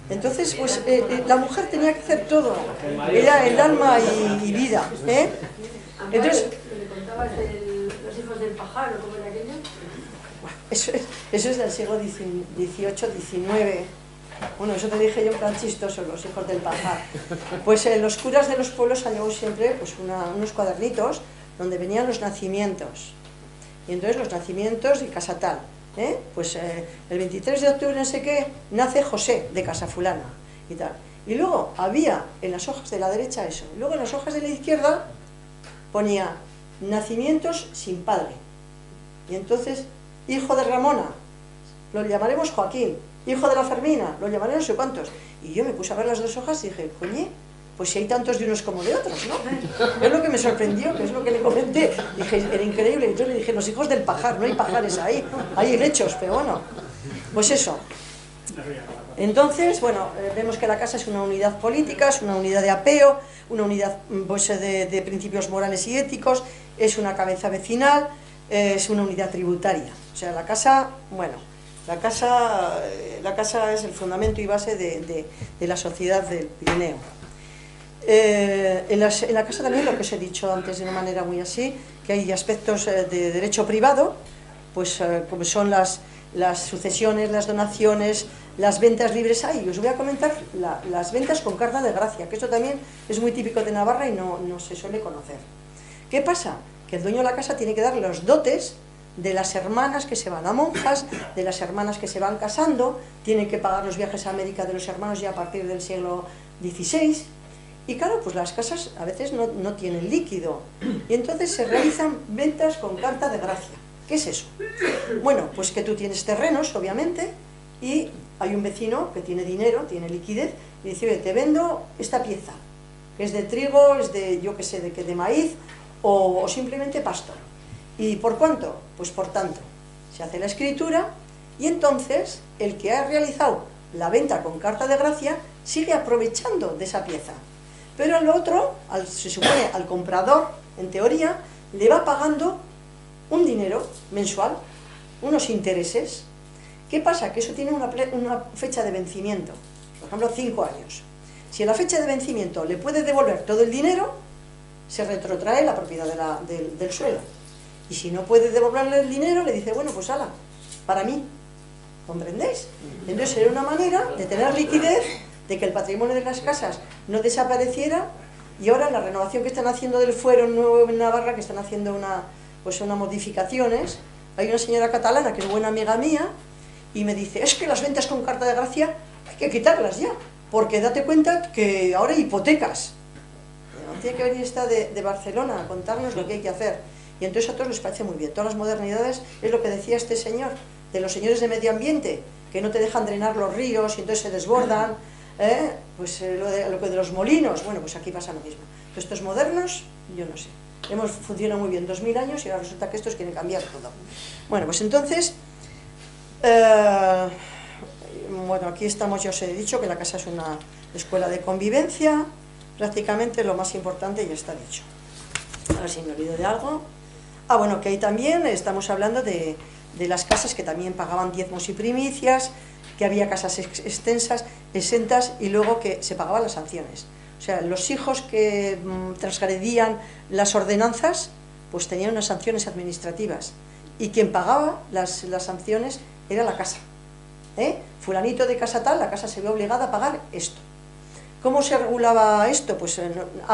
Entonces, pues la mujer tenía que hacer todo, era el alma y vida, Entonces, los hijos del pajar, ¿o cómo era aquello? Eso es del siglo XVIII, XIX. Bueno, eso te dije yo en plan chistoso, los hijos del pajar. Pues los curas de los pueblos han llevado siempre pues, unos cuadernitos donde venían los nacimientos. Y entonces los nacimientos de casa tal. Pues el 23 de octubre, no sé qué, nace José de casa fulana y tal. Y luego había en las hojas de la derecha eso. Y luego en las hojas de la izquierda ponía nacimientos sin padre. Y entonces, hijo de Ramona, lo llamaremos Joaquín. Hijo de la Fermina, lo llamaremos no sé cuántos. Y yo me puse a ver las dos hojas y dije, coñe, pues si hay tantos de unos como de otros, ¿no? Es lo que me sorprendió, que es lo que le comenté. Dije, era increíble. Y yo le dije, los hijos del pajar, no hay pajares ahí, hay helechos, pero bueno. Pues eso. Entonces, bueno, vemos que la casa es una unidad política, es una unidad de apeo, una unidad pues, de principios morales y éticos, es una cabeza vecinal, es una unidad tributaria. O sea, la casa, bueno, la casa es el fundamento y base de la sociedad del Pirineo. En la casa también, lo que os he dicho antes de una manera muy así, que hay aspectos de derecho privado, pues como son las sucesiones, las donaciones, las ventas libres hay. Os voy a comentar las ventas con carta de gracia, que esto también es muy típico de Navarra y no se suele conocer. ¿Qué pasa? Que el dueño de la casa tiene que dar los dotes de las hermanas que se van a monjas, de las hermanas que se van casando, tienen que pagar los viajes a América de los hermanos ya a partir del siglo XVI, y claro, pues las casas a veces no tienen líquido, y entonces se realizan ventas con carta de gracia. ¿Qué es eso? Bueno, pues que tú tienes terrenos, obviamente, y hay un vecino que tiene dinero, tiene liquidez, y dice, oye, te vendo esta pieza, que es de trigo, es de, yo qué sé, de maíz, o simplemente pasto. ¿Y por cuánto? Pues por tanto. Se hace la escritura y entonces el que ha realizado la venta con carta de gracia sigue aprovechando de esa pieza. Pero al otro, se supone al comprador, en teoría, le va pagando un dinero mensual, unos intereses. ¿Qué pasa? Que eso tiene una fecha de vencimiento, por ejemplo 5 años. Si a la fecha de vencimiento le puede devolver todo el dinero, se retrotrae la propiedad del suelo. Y si no puede devolverle el dinero, le dice, bueno, pues ala, para mí, ¿comprendéis? Entonces era una manera de tener liquidez, de que el patrimonio de las casas no desapareciera, y ahora la renovación que están haciendo del fuero nuevo en Navarra, que están haciendo unas modificaciones, hay una señora catalana que es buena amiga mía, y me dice, es que las ventas con carta de gracia hay que quitarlas ya, porque date cuenta que ahora hay hipotecas. Tiene que venir esta de Barcelona a contarnos lo que hay que hacer. Y entonces a todos les parece muy bien. Todas las modernidades es lo que decía este señor, de los señores de medio ambiente, que no te dejan drenar los ríos y entonces se desbordan, pues lo de los molinos, bueno, pues aquí pasa lo mismo. Pero estos modernos, yo no sé, hemos funcionado muy bien 2000 años y ahora resulta que estos quieren cambiar todo. Bueno, pues entonces, bueno, aquí estamos, ya os he dicho que la casa es una escuela de convivencia, prácticamente lo más importante ya está dicho. A ver si me olvido de algo. Ah, bueno, que ahí también estamos hablando de las casas que también pagaban diezmos y primicias, que había casas exentas y luego que se pagaban las sanciones. O sea, los hijos que transgredían las ordenanzas, pues tenían unas sanciones administrativas. Y quien pagaba las sanciones era la casa. Fulanito de casa tal, la casa se ve obligada a pagar esto. ¿Cómo se regulaba esto? Pues,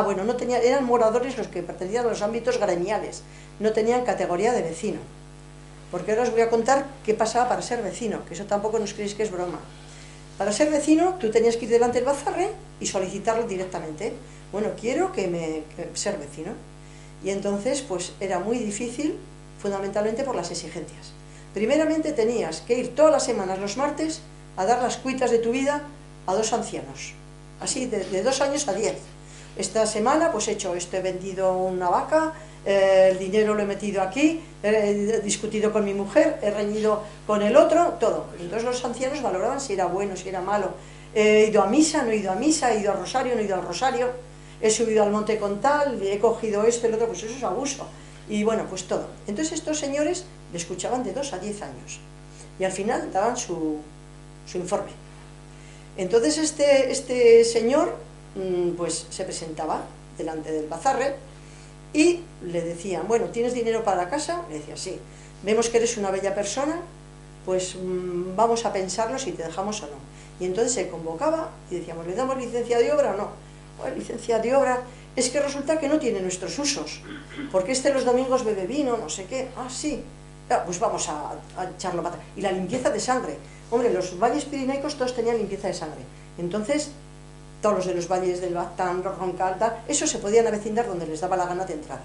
bueno, eran moradores los que pertenecían a los ámbitos gremiales, no tenían categoría de vecino. Porque ahora os voy a contar qué pasaba para ser vecino, que eso tampoco nos creéis que es broma. Para ser vecino, tú tenías que ir delante del bazarre y solicitarlo directamente. Bueno, quiero ser vecino. Y entonces, pues, era muy difícil, fundamentalmente por las exigencias. Primeramente tenías que ir todas las semanas, los martes, a dar las cuitas de tu vida a 2 ancianos. Así, de 2 años a 10. Esta semana, pues he hecho esto, he vendido una vaca, el dinero lo he metido aquí, he discutido con mi mujer, he reñido con el otro, todo. Entonces los ancianos valoraban si era bueno, si era malo. He ido a misa, no he ido a misa, he ido al rosario, no he ido al rosario, he subido al monte con tal, he cogido esto, el otro, pues eso es abuso. Y bueno, pues todo. Entonces estos señores le escuchaban de 2 a 10 años. Y al final daban su informe. Entonces este señor pues se presentaba delante del bazarre y le decían, bueno, ¿tienes dinero para la casa? Le decía, sí. Vemos que eres una bella persona, pues vamos a pensarlo si te dejamos o no. Y entonces se convocaba y decíamos, ¿le damos licencia de obra o no? Bueno, licencia de obra, es que resulta que no tiene nuestros usos, porque los domingos bebe vino, no sé qué. Ah, sí, pues vamos a echarlo para atrás. Y la limpieza de sangre. Hombre, los valles pirineicos todos tenían limpieza de sangre. Entonces, todos los de los valles del Baztán, Roncal, tal, eso se podían avecindar donde les daba la gana de entrada.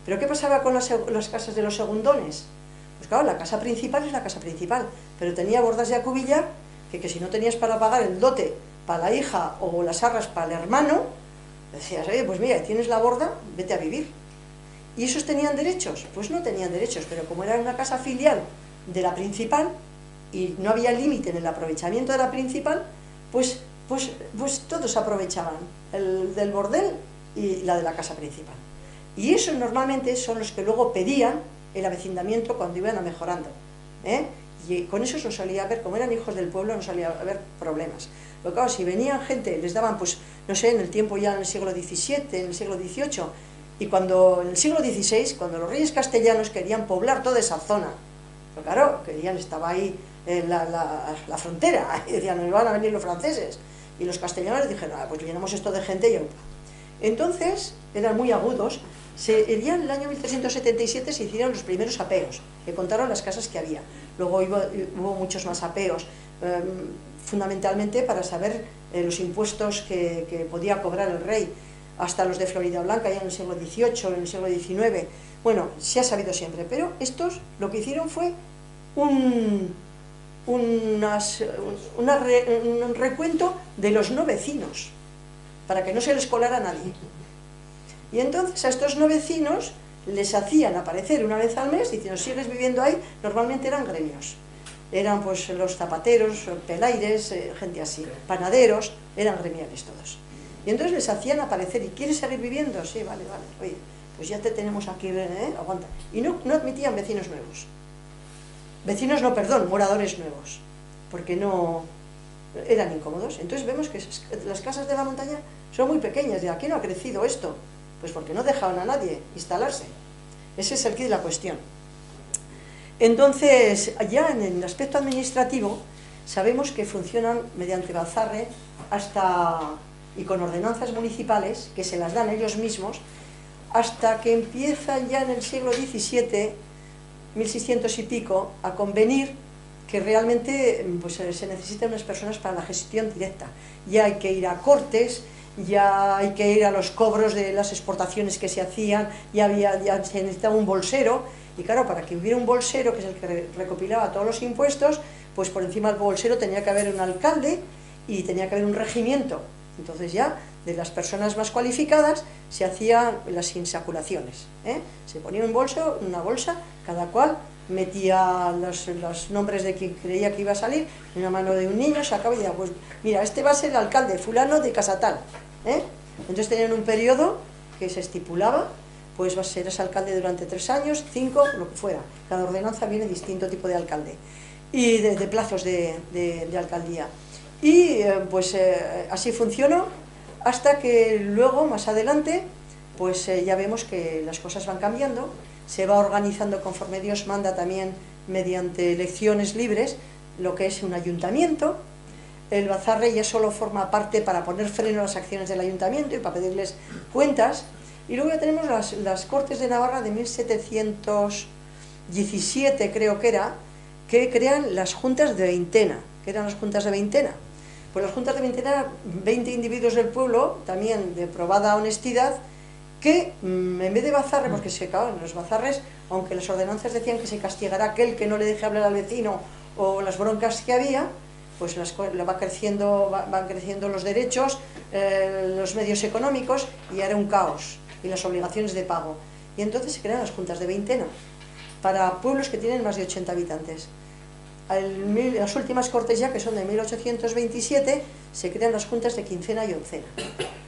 ¿Pero qué pasaba con las casas de los segundones? Pues claro, la casa principal es la casa principal, pero tenía bordas de acubillar que si no tenías para pagar el dote para la hija o las arras para el hermano, decías, oye, pues mira, tienes la borda, vete a vivir. ¿Y esos tenían derechos? Pues no tenían derechos, pero como era una casa filial de la principal y no había límite en el aprovechamiento de la principal, pues todos aprovechaban el del bordel y la de la casa principal. Y esos normalmente son los que luego pedían el avecindamiento cuando iban a mejorando. Y con eso no solía haber, como eran hijos del pueblo, no solía haber problemas. Pero claro, si venían gente, les daban, pues, no sé, en el tiempo ya en el siglo XVII, en el siglo XVIII, y en el siglo XVI, cuando los reyes castellanos querían poblar toda esa zona, pero claro, estaba ahí la frontera, y decían, nos van a venir los franceses, y los castellanos dijeron, pues llenamos esto de gente y aupa. Entonces, eran muy agudos, ya en el año 1377 se hicieron los primeros apeos, que contaron las casas que había. Luego hubo muchos más apeos, fundamentalmente para saber los impuestos que podía cobrar el rey, hasta los de Florida Blanca, ya en el siglo XVIII, en el siglo XIX. Bueno, se ha sabido siempre, pero estos lo que hicieron fue un recuento de los no vecinos, para que no se les colara a nadie. Y entonces a estos no vecinos les hacían aparecer una vez al mes, diciendo, sigues viviendo ahí. Normalmente eran gremios, eran pues los zapateros, pelaires, gente así, panaderos, eran gremiales todos. Y entonces les hacían aparecer, ¿y quieres seguir viviendo? Sí, vale, oye, pues ya te tenemos aquí, aguanta. Y no admitían vecinos nuevos. Vecinos no, perdón, moradores nuevos, porque no eran incómodos. Entonces vemos que las casas de la montaña son muy pequeñas. ¿De aquí no ha crecido esto? Pues porque no dejaban a nadie instalarse. Ese es el quid de la cuestión. Entonces, ya en el aspecto administrativo, sabemos que funcionan mediante bazarre y con ordenanzas municipales, que se las dan ellos mismos, hasta que empiezan ya en el siglo XVII, 1600 y pico, a convenir que realmente pues, se necesitan unas personas para la gestión directa. Ya hay que ir a cortes, ya hay que ir a los cobros de las exportaciones que se hacían, ya se necesitaba un bolsero, y claro, para que hubiera un bolsero, que es el que recopilaba todos los impuestos, pues por encima del bolsero tenía que haber un alcalde y tenía que haber un regimiento. Entonces ya, de las personas más cualificadas, se hacían las insaculaciones, se ponía una bolsa, cada cual metía los nombres de quien creía que iba a salir, en una mano de un niño, sacaba y decía, pues mira, este va a ser el alcalde, fulano de casa tal. Entonces tenían un periodo que se estipulaba, pues serás alcalde durante 3 años, 5, lo que fuera. Cada ordenanza viene distinto tipo de alcalde, y de plazos de alcaldía. Y pues así funcionó, hasta que luego, más adelante, pues ya vemos que las cosas van cambiando, se va organizando conforme Dios manda, también mediante elecciones libres, lo que es un ayuntamiento. El bazarre ya solo forma parte para poner freno a las acciones del ayuntamiento y para pedirles cuentas. Y luego ya tenemos las Cortes de Navarra de 1717, creo que era, que crean las juntas de veintena. ¿Qué eran las juntas de veintena? Pues las juntas de veintena eran 20 individuos del pueblo, también de probada honestidad, que en vez de bazarre, porque se acaban los bazarres, aunque las ordenanzas decían que se castigará aquel que no le deje hablar al vecino, o las broncas que había, pues van creciendo los derechos, los medios económicos, y era un caos, y las obligaciones de pago. Y entonces se crean las juntas de veintena, para pueblos que tienen más de 80 habitantes. Las últimas Cortes ya, que son de 1827, se crean las juntas de quincena y oncena.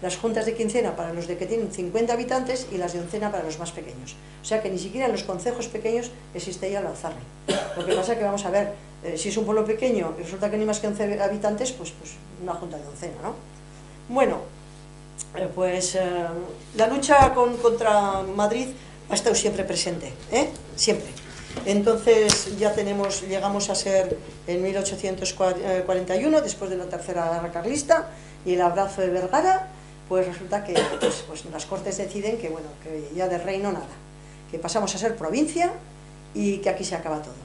Las juntas de quincena para los que tienen 50 habitantes y las de oncena para los más pequeños. O sea que ni siquiera en los concejos pequeños existe ya el bazarre. Lo que pasa es que vamos a ver, si es un pueblo pequeño y resulta que no hay más que 11 habitantes, pues una junta de oncena, ¿no? Bueno, la lucha contra Madrid ha estado siempre presente, siempre. Entonces ya llegamos a ser en 1841, después de la Tercera Guerra Carlista y el abrazo de Vergara, pues resulta que pues las Cortes deciden que, bueno, que ya de reino nada, que pasamos a ser provincia y que aquí se acaba todo.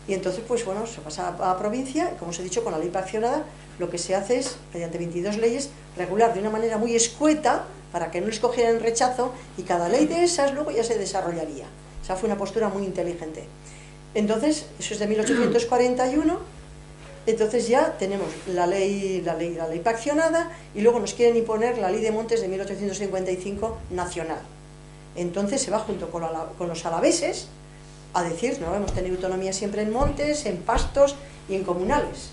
Y entonces, pues bueno, se pasa a provincia, y como os he dicho, con la ley paccionada, lo que se hace es, mediante 22 leyes, regular de una manera muy escueta, para que no les cogieran el rechazo, y cada ley de esas luego ya se desarrollaría. Esa fue una postura muy inteligente. Entonces, eso es de 1841, entonces ya tenemos la ley paccionada, y luego nos quieren imponer la ley de montes de 1855 nacional. Entonces se va junto con los alaveses a decir, no, hemos tenido autonomía siempre en montes, en pastos y en comunales.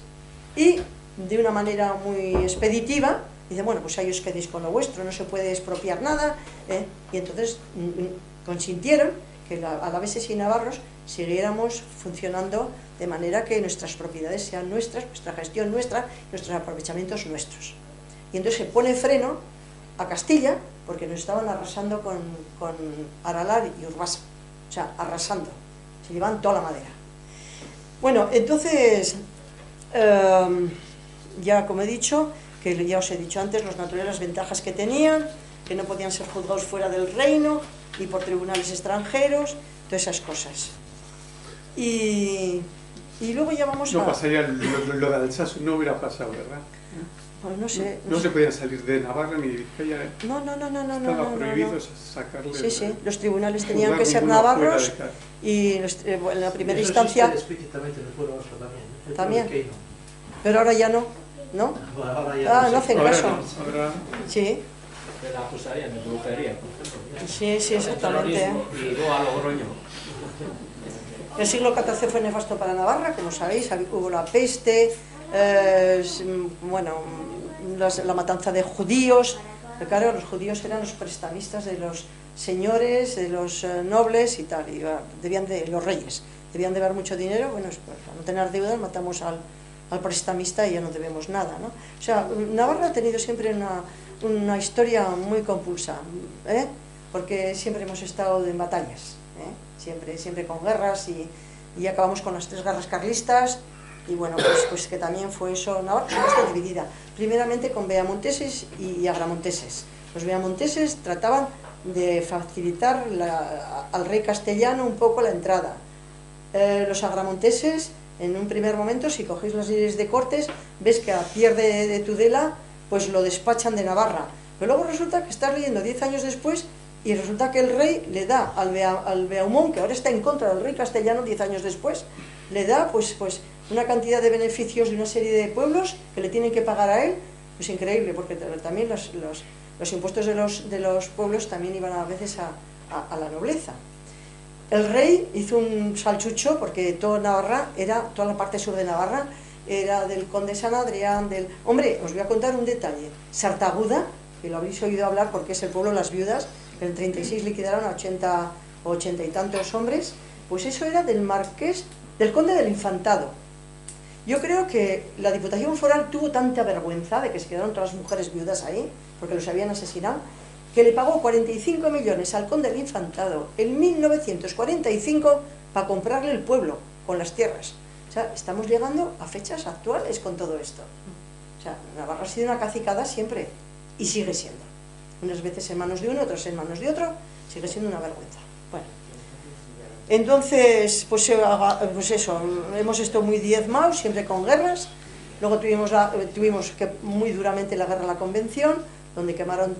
Y de una manera muy expeditiva, dice, bueno, pues ahí os quedéis con lo vuestro, no se puede expropiar nada, y entonces consintieron que alaveses y navarros siguiéramos funcionando de manera que nuestras propiedades sean nuestras, nuestra gestión nuestra, nuestros aprovechamientos nuestros. Y entonces se pone freno a Castilla, porque nos estaban arrasando con Aralar y Urbasa, o sea, arrasando, se llevan toda la madera. Bueno, entonces, ya como he dicho, que ya os he dicho antes, los naturales, las ventajas que tenían, que no podían ser juzgados fuera del reino y por tribunales extranjeros, todas esas cosas. Y luego ya vamos No a... pasaría, lo de Alsacia no hubiera pasado, ¿verdad? Pues no sé. No se podían salir de Navarra ni de Vizcaya. No. Estaba prohibido sacarle. Sí, los tribunales tenían juzgar que ser ninguno fuera navarros de casa. y en la primera Eso instancia... existe explícitamente en el pueblo vasco también. El También. pueblo vizcaíno. Pero ahora ya no, ¿no? Bueno, ahora ya No sé. hacen Ahora caso. no, ahora Sí, Te la acusarían de brujería, por ejemplo. sí, exactamente. Terrorismo y luego a Logroño. El siglo XIV fue nefasto para Navarra, como sabéis, hubo la peste, bueno, la matanza de judíos. Pero claro, los judíos eran los prestamistas de los señores, de los nobles y tal, y los reyes. Debían de dar mucho dinero, bueno, pues, para no tener deudas matamos al prestamista y ya no debemos nada, ¿no? O sea, Navarra ha tenido siempre una historia muy compulsa, porque siempre hemos estado en batallas, siempre con guerras y acabamos con las 3 guerras carlistas y bueno, pues que también fue eso. Navarra está dividida, primeramente con beamonteses y agramonteses. Los beamonteses trataban de facilitar al rey castellano un poco la entrada. Los agramonteses, en un primer momento, si cogéis las leyes de Cortes, ves que a Pierre de Tudela pues lo despachan de Navarra, pero luego resulta que estás leyendo 10 años después y resulta que el rey le da al Beaumont, que ahora está en contra del rey castellano 10 años después, le da pues una cantidad de beneficios de una serie de pueblos que le tienen que pagar a él, pues increíble, porque también los impuestos de los pueblos también iban a veces a la nobleza. El rey hizo un salchucho porque toda Navarra, toda la parte sur de Navarra, era del conde San Adrián, Hombre, os voy a contar un detalle. Sartaguda, que lo habréis oído hablar porque es el pueblo de las viudas, en el 36 liquidaron a 80 y tantos hombres, pues eso era del marqués, del conde del Infantado. Yo creo que la Diputación Foral tuvo tanta vergüenza de que se quedaron todas las mujeres viudas ahí, porque los habían asesinado, que le pagó 45 millones al conde del Infantado en 1945 para comprarle el pueblo con las tierras. O sea, estamos llegando a fechas actuales con todo esto. O sea, Navarra ha sido una cacicada siempre y sigue siendo. Unas veces en manos de uno, otras en manos de otro, sigue siendo una vergüenza. Bueno, entonces, pues eso, hemos estado muy diezmados, siempre con guerras. Luego tuvimos que muy duramente la guerra de la Convención, donde quemaron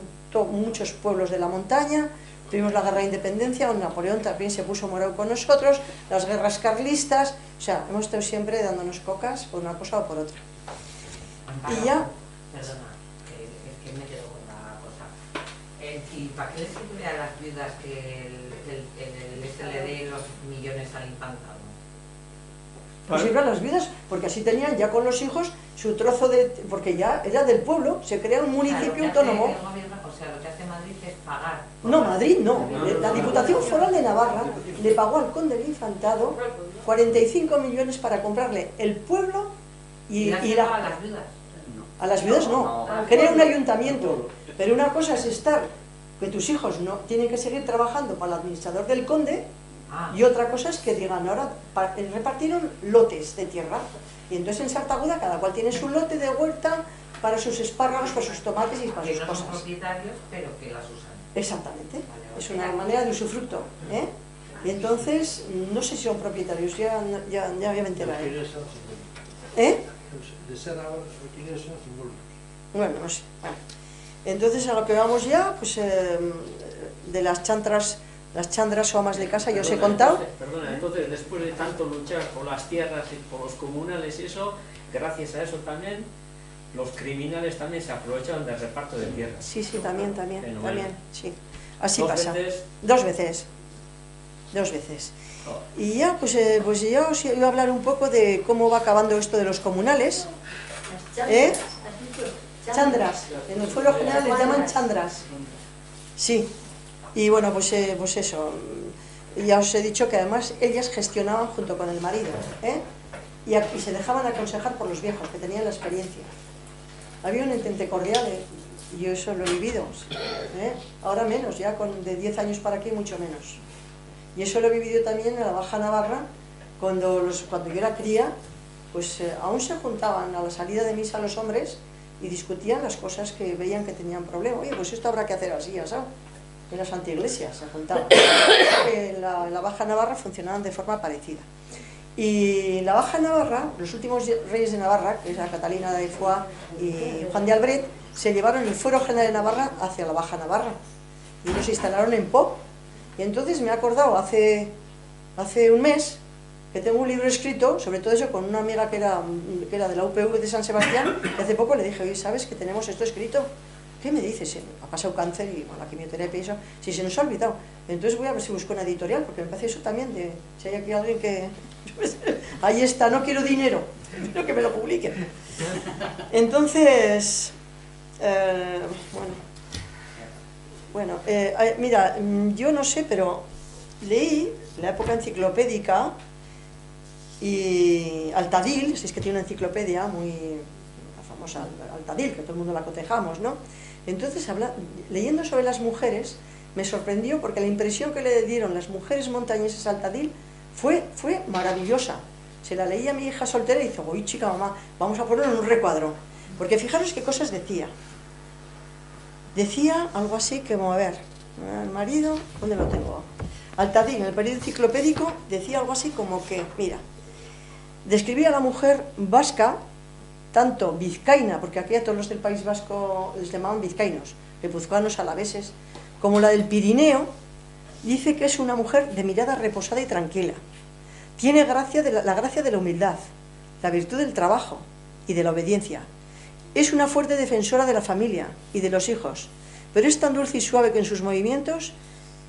muchos pueblos de la montaña. Tuvimos la guerra de independencia, donde Napoleón también se puso morado con nosotros, las guerras carlistas. O sea, hemos estado siempre dándonos cocas por una cosa o por otra. Amparo, Y ya... Perdona, que me quedo con la cosa. ¿Y para qué les sirve a las viudas que el le dé los millones al infantado? Pues iban las viudas, porque así tenían ya con los hijos su trozo de... porque ya era del pueblo, se crea un municipio autónomo. O sea, lo que hace Madrid es pagar. No, Madrid no. La Diputación Foral de Navarra le pagó al conde del Infantado 45 millones para comprarle el pueblo ¿Y a las viudas? A las viudas no, crea un ayuntamiento. Pero una cosa es estar, que tus hijos no tienen que seguir trabajando para el administrador del conde, y otra cosa es que digan, ahora repartieron lotes de tierra. Y entonces en Sartaguda cada cual tiene su lote de huerta para sus espárragos, para sus tomates y para sus no cosas. son propietarios, pero que las usan. Exactamente, Vale. es una manera de usufructo, Y entonces, no sé si son propietarios, ya me enteraré. De ser ahora requiere son simbólicos. Bueno, no sé. Bueno. Entonces a lo que vamos ya, pues de las chandras o amas de casa, yo os he contado. Perdona, entonces después de tanto luchar por las tierras y por los comunales y eso, gracias a eso también, los criminales también se aprovechan del reparto de tierras. Sí, también, sí. Así ¿Dos pasa. veces? Dos veces. Oh. Y ya, pues ya os iba a hablar un poco de cómo va acabando esto de los comunales. Chandras, en el fuero general les llaman chandras. Sí, y bueno, pues eso, ya os he dicho que además ellas gestionaban junto con el marido, y se dejaban aconsejar por los viejos, que tenían la experiencia. Había un entente cordial, y yo eso lo he vivido, ahora menos, ya de 10 años para aquí mucho menos. Y eso lo he vivido también en la Baja Navarra, cuando yo era cría, pues aún se juntaban a la salida de misa los hombres y discutían las cosas que veían que tenían problema. Oye, pues esto habrá que hacer así, ¿sabes? En la Santa Iglesia se juntaban. En la Baja Navarra funcionaban de forma parecida. Y la Baja Navarra, los últimos reyes de Navarra, que es la Catalina de Foix y Juan de Albret, se llevaron el fuero general de Navarra hacia la Baja Navarra. Y ellos se instalaron en Po. Y entonces me he acordado hace un mes que tengo un libro escrito sobre todo eso con una amiga que era de la UPV de San Sebastián, y hace poco le dije, oye, ¿sabes que tenemos esto escrito? ¿Qué me dices? Ha pasado cáncer y bueno, la quimioterapia y eso, si se nos ha olvidado. Entonces voy a ver si busco una editorial, porque me parece eso también, de si hay aquí alguien que... ahí está, no quiero dinero, quiero que me lo publiquen. Entonces, mira, yo no sé, pero leí la época enciclopédica y Altadil, si es que tiene una enciclopedia muy famosa, Altadil, que todo el mundo la cotejamos, ¿no? Entonces, leyendo sobre las mujeres, me sorprendió porque la impresión que le dieron las mujeres montañesas a Altadil fue maravillosa. Se la leí a mi hija soltera y dice, uy, chica, mamá, vamos a ponerlo en un recuadro. Porque fijaros qué cosas decía. Decía algo así como, a ver, el marido, ¿dónde lo tengo? Altadil, en el periodo enciclopédico, decía algo así como que, mira, describía a la mujer vasca, tanto vizcaína, porque aquí a todos los del País Vasco les llamaban vizcaínos, guipuzcoanos, alaveses, como la del Pirineo, dice que es una mujer de mirada reposada y tranquila. Tiene la gracia de la humildad, la virtud del trabajo y de la obediencia. Es una fuerte defensora de la familia y de los hijos, pero es tan dulce y suave que en sus movimientos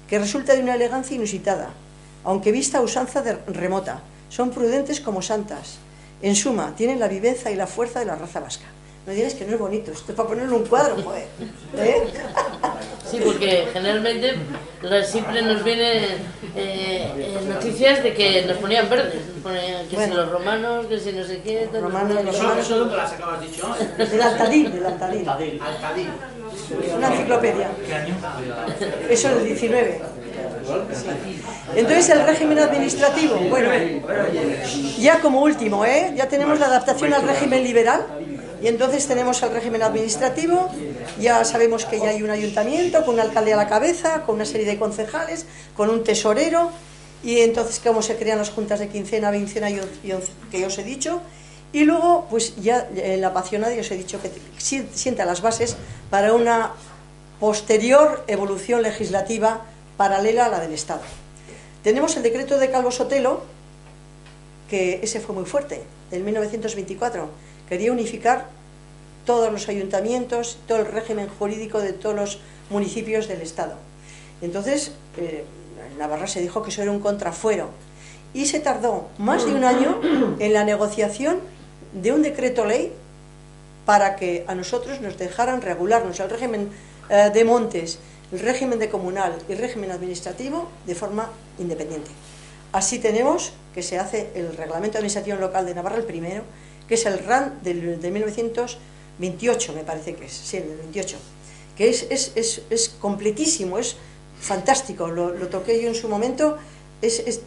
que resulta de una elegancia inusitada, aunque vista a usanza remota. Son prudentes como santas. En suma, tienen la viveza y la fuerza de la raza vasca. No digáis que no es bonito, esto es para ponerlo en un cuadro, joder. Sí, porque generalmente siempre nos vienen noticias de que nos ponían verdes, nos ponían que si los romanos, que si no sé qué... Los romanos... ¿Eso dónde las acabas dicho? Del Altadil. Altadil. Es una enciclopedia. Eso es el 19. Entonces el régimen administrativo, bueno, ya como último, ya tenemos la adaptación al régimen liberal. Y entonces tenemos el régimen administrativo, ya sabemos que ya hay un ayuntamiento con un alcalde a la cabeza, con una serie de concejales, con un tesorero, y entonces cómo se crean las juntas de quincena, vincena que os he dicho, y luego pues ya en la apasionada ya os he dicho que sienta las bases para una posterior evolución legislativa paralela a la del Estado. Tenemos el decreto de Calvo Sotelo, que ese fue muy fuerte, del 1924, quería unificar todos los ayuntamientos, todo el régimen jurídico de todos los municipios del Estado. Entonces, en Navarra se dijo que eso era un contrafuero, y se tardó más de un año en la negociación de un decreto ley para que a nosotros nos dejaran regularnos el régimen de montes, el régimen de comunal y el régimen administrativo de forma independiente. Así tenemos que se hace el Reglamento de Administración Local de Navarra, el primero, que es el RAN de 1928, me parece que es, sí, el 28, que es completísimo, es fantástico, lo toqué yo en su momento,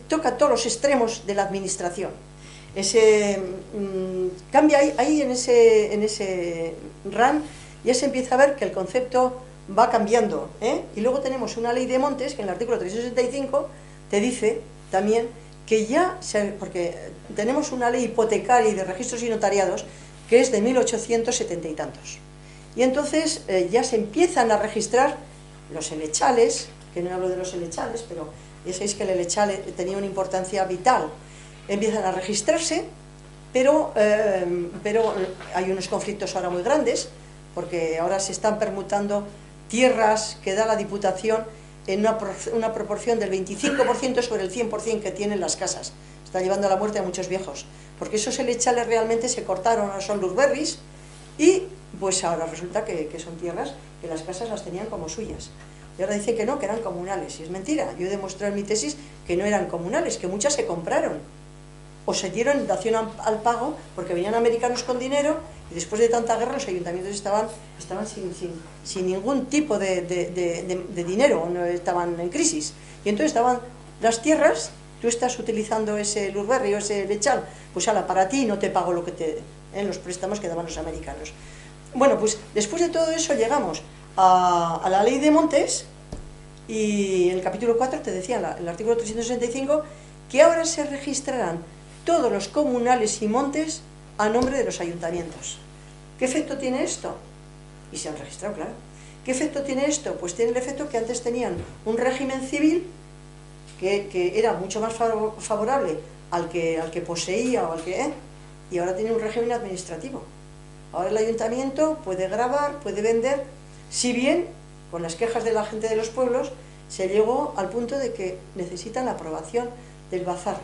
toca todos los extremos de la administración. Cambia ahí en ese RAN, ya se empieza a ver que el concepto va cambiando, y luego tenemos una ley de montes que en el artículo 365 te dice también que porque tenemos una ley hipotecaria y de registros y notariados que es de 1870 y tantos, y entonces ya se empiezan a registrar los helechales, que no hablo de los helechales, pero ya sabéis que el helechal tenía una importancia vital, empiezan a registrarse, pero hay unos conflictos ahora muy grandes, porque ahora se están permutando tierras que da la Diputación en una proporción del 25% sobre el 100% que tienen las casas. Está llevando a la muerte a muchos viejos, porque esos helechales realmente se cortaron, ahora son luzberris, y pues ahora resulta que son tierras que las casas las tenían como suyas. Y ahora dicen que no, que eran comunales, y es mentira. Yo he demostrado en mi tesis que no eran comunales, que muchas se compraron, o se dieron dación al pago, porque venían americanos con dinero, y después de tanta guerra los ayuntamientos estaban sin ningún tipo de dinero, no estaban en crisis, y entonces estaban las tierras tú estás utilizando ese Lurberri o ese Lechal, pues ala, para ti no te pago lo que te... los préstamos que daban los americanos. Bueno, pues después de todo eso llegamos a la ley de montes, y en el capítulo 4 te decía, el artículo 365, que ahora se registrarán todos los comunales y montes a nombre de los ayuntamientos. ¿Qué efecto tiene esto? Y se han registrado, claro. ¿Qué efecto tiene esto? Pues tiene el efecto que antes tenían un régimen civil que era mucho más favorable al que poseía o al que... y ahora tiene un régimen administrativo. Ahora el ayuntamiento puede gravar, puede vender, si bien con las quejas de la gente de los pueblos se llegó al punto de que necesitan la aprobación del bazar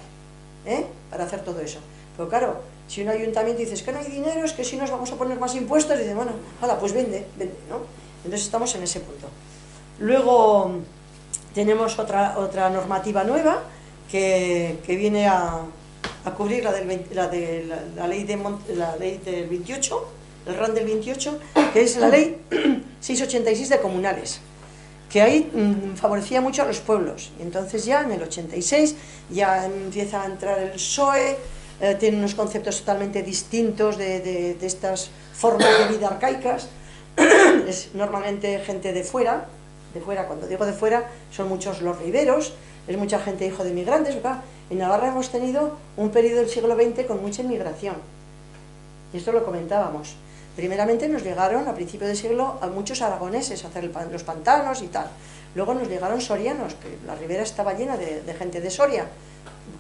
para hacer todo eso. Pero claro, si un ayuntamiento dice que no hay dinero, es que si nos vamos a poner más impuestos, dice, bueno, hala, pues vende, ¿no? Entonces estamos en ese punto. Luego tenemos otra normativa nueva que viene a cubrir la ley del 28, el RAN del 28, que es la ley 686 de comunales, que ahí favorecía mucho a los pueblos. Y entonces ya en el 86 ya empieza a entrar el PSOE, tiene unos conceptos totalmente distintos de estas formas de vida arcaicas. Es normalmente gente de fuera, cuando digo de fuera, son muchos los riberos, es mucha gente hijo de inmigrantes. ¿Verdad? En Navarra hemos tenido un periodo del siglo XX con mucha inmigración, y esto lo comentábamos. Primeramente nos llegaron a principios del siglo a muchos aragoneses a hacer los pantanos y tal. Luego nos llegaron sorianos, que la ribera estaba llena de gente de Soria,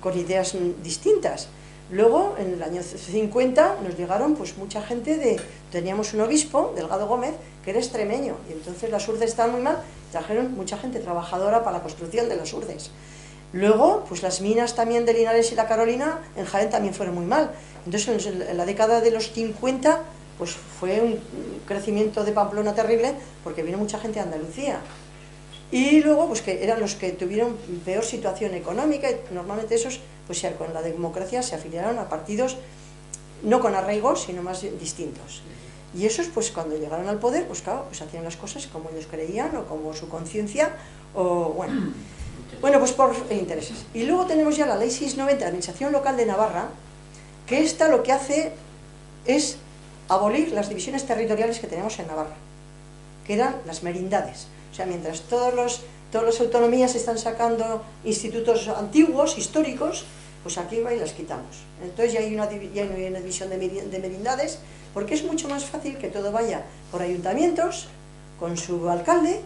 con ideas distintas. Luego, en el año 50, nos llegaron pues mucha gente teníamos un obispo, Delgado Gómez, que era extremeño, y entonces las urdes estaban muy mal, trajeron mucha gente trabajadora para la construcción de las urdes. Luego, pues las minas también de Linares y la Carolina, en Jaén también fueron muy mal. Entonces, en la década de los 50, pues fue un crecimiento de Pamplona terrible, porque vino mucha gente de Andalucía. Y luego, pues que eran los que tuvieron peor situación económica, y normalmente esos, pues con la democracia se afiliaron a partidos no con arraigos, sino más distintos. Y esos, pues cuando llegaron al poder, pues claro, pues hacían las cosas como ellos creían, o como su conciencia, o bueno, pues por intereses. Y luego tenemos ya la Ley 690 de Administración Local de Navarra, que esta lo que hace es abolir las divisiones territoriales que tenemos en Navarra, que eran las merindades. O sea, mientras todas las autonomías están sacando institutos antiguos, históricos, pues aquí va y las quitamos. Entonces ya hay una división de merindades, porque es mucho más fácil que todo vaya por ayuntamientos, con su alcalde,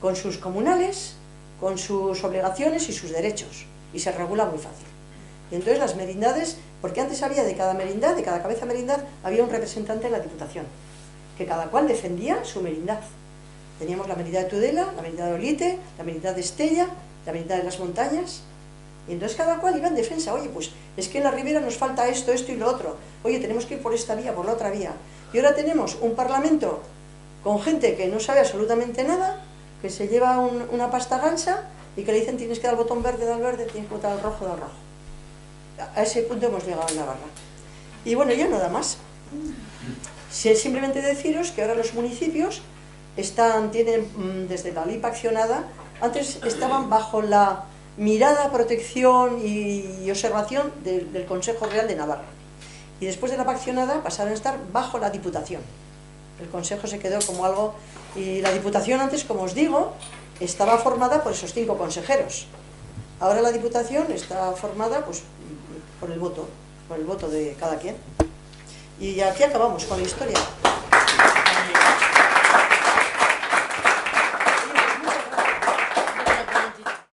con sus comunales, con sus obligaciones y sus derechos, y se regula muy fácil. Y entonces las merindades, porque antes había de cada merindad, de cada cabeza merindad, había un representante en la Diputación, que cada cual defendía su merindad. Teníamos la merindad de Tudela, la merindad de Olite, la merindad de Estella, la merindad de las Montañas, y entonces cada cual iba en defensa. Oye, pues es que en la ribera nos falta esto, esto y lo otro. Oye, tenemos que ir por esta vía, por la otra vía. Y ahora tenemos un parlamento con gente que no sabe absolutamente nada, que se lleva una pasta gansa y que le dicen tienes que dar el botón verde, da el verde, tienes que votar al rojo, da el rojo. A ese punto hemos llegado en Navarra. Y bueno, ya nada más. Simplemente deciros que ahora los municipios tienen desde la ley paccionada, antes estaban bajo la mirada, protección y observación del Consejo Real de Navarra. Y después de la paccionada pasaron a estar bajo la Diputación. El Consejo se quedó como algo... Y la Diputación antes, como os digo, estaba formada por esos 5 consejeros. Ahora la Diputación está formada pues por el voto de cada quien. Y aquí acabamos con la historia.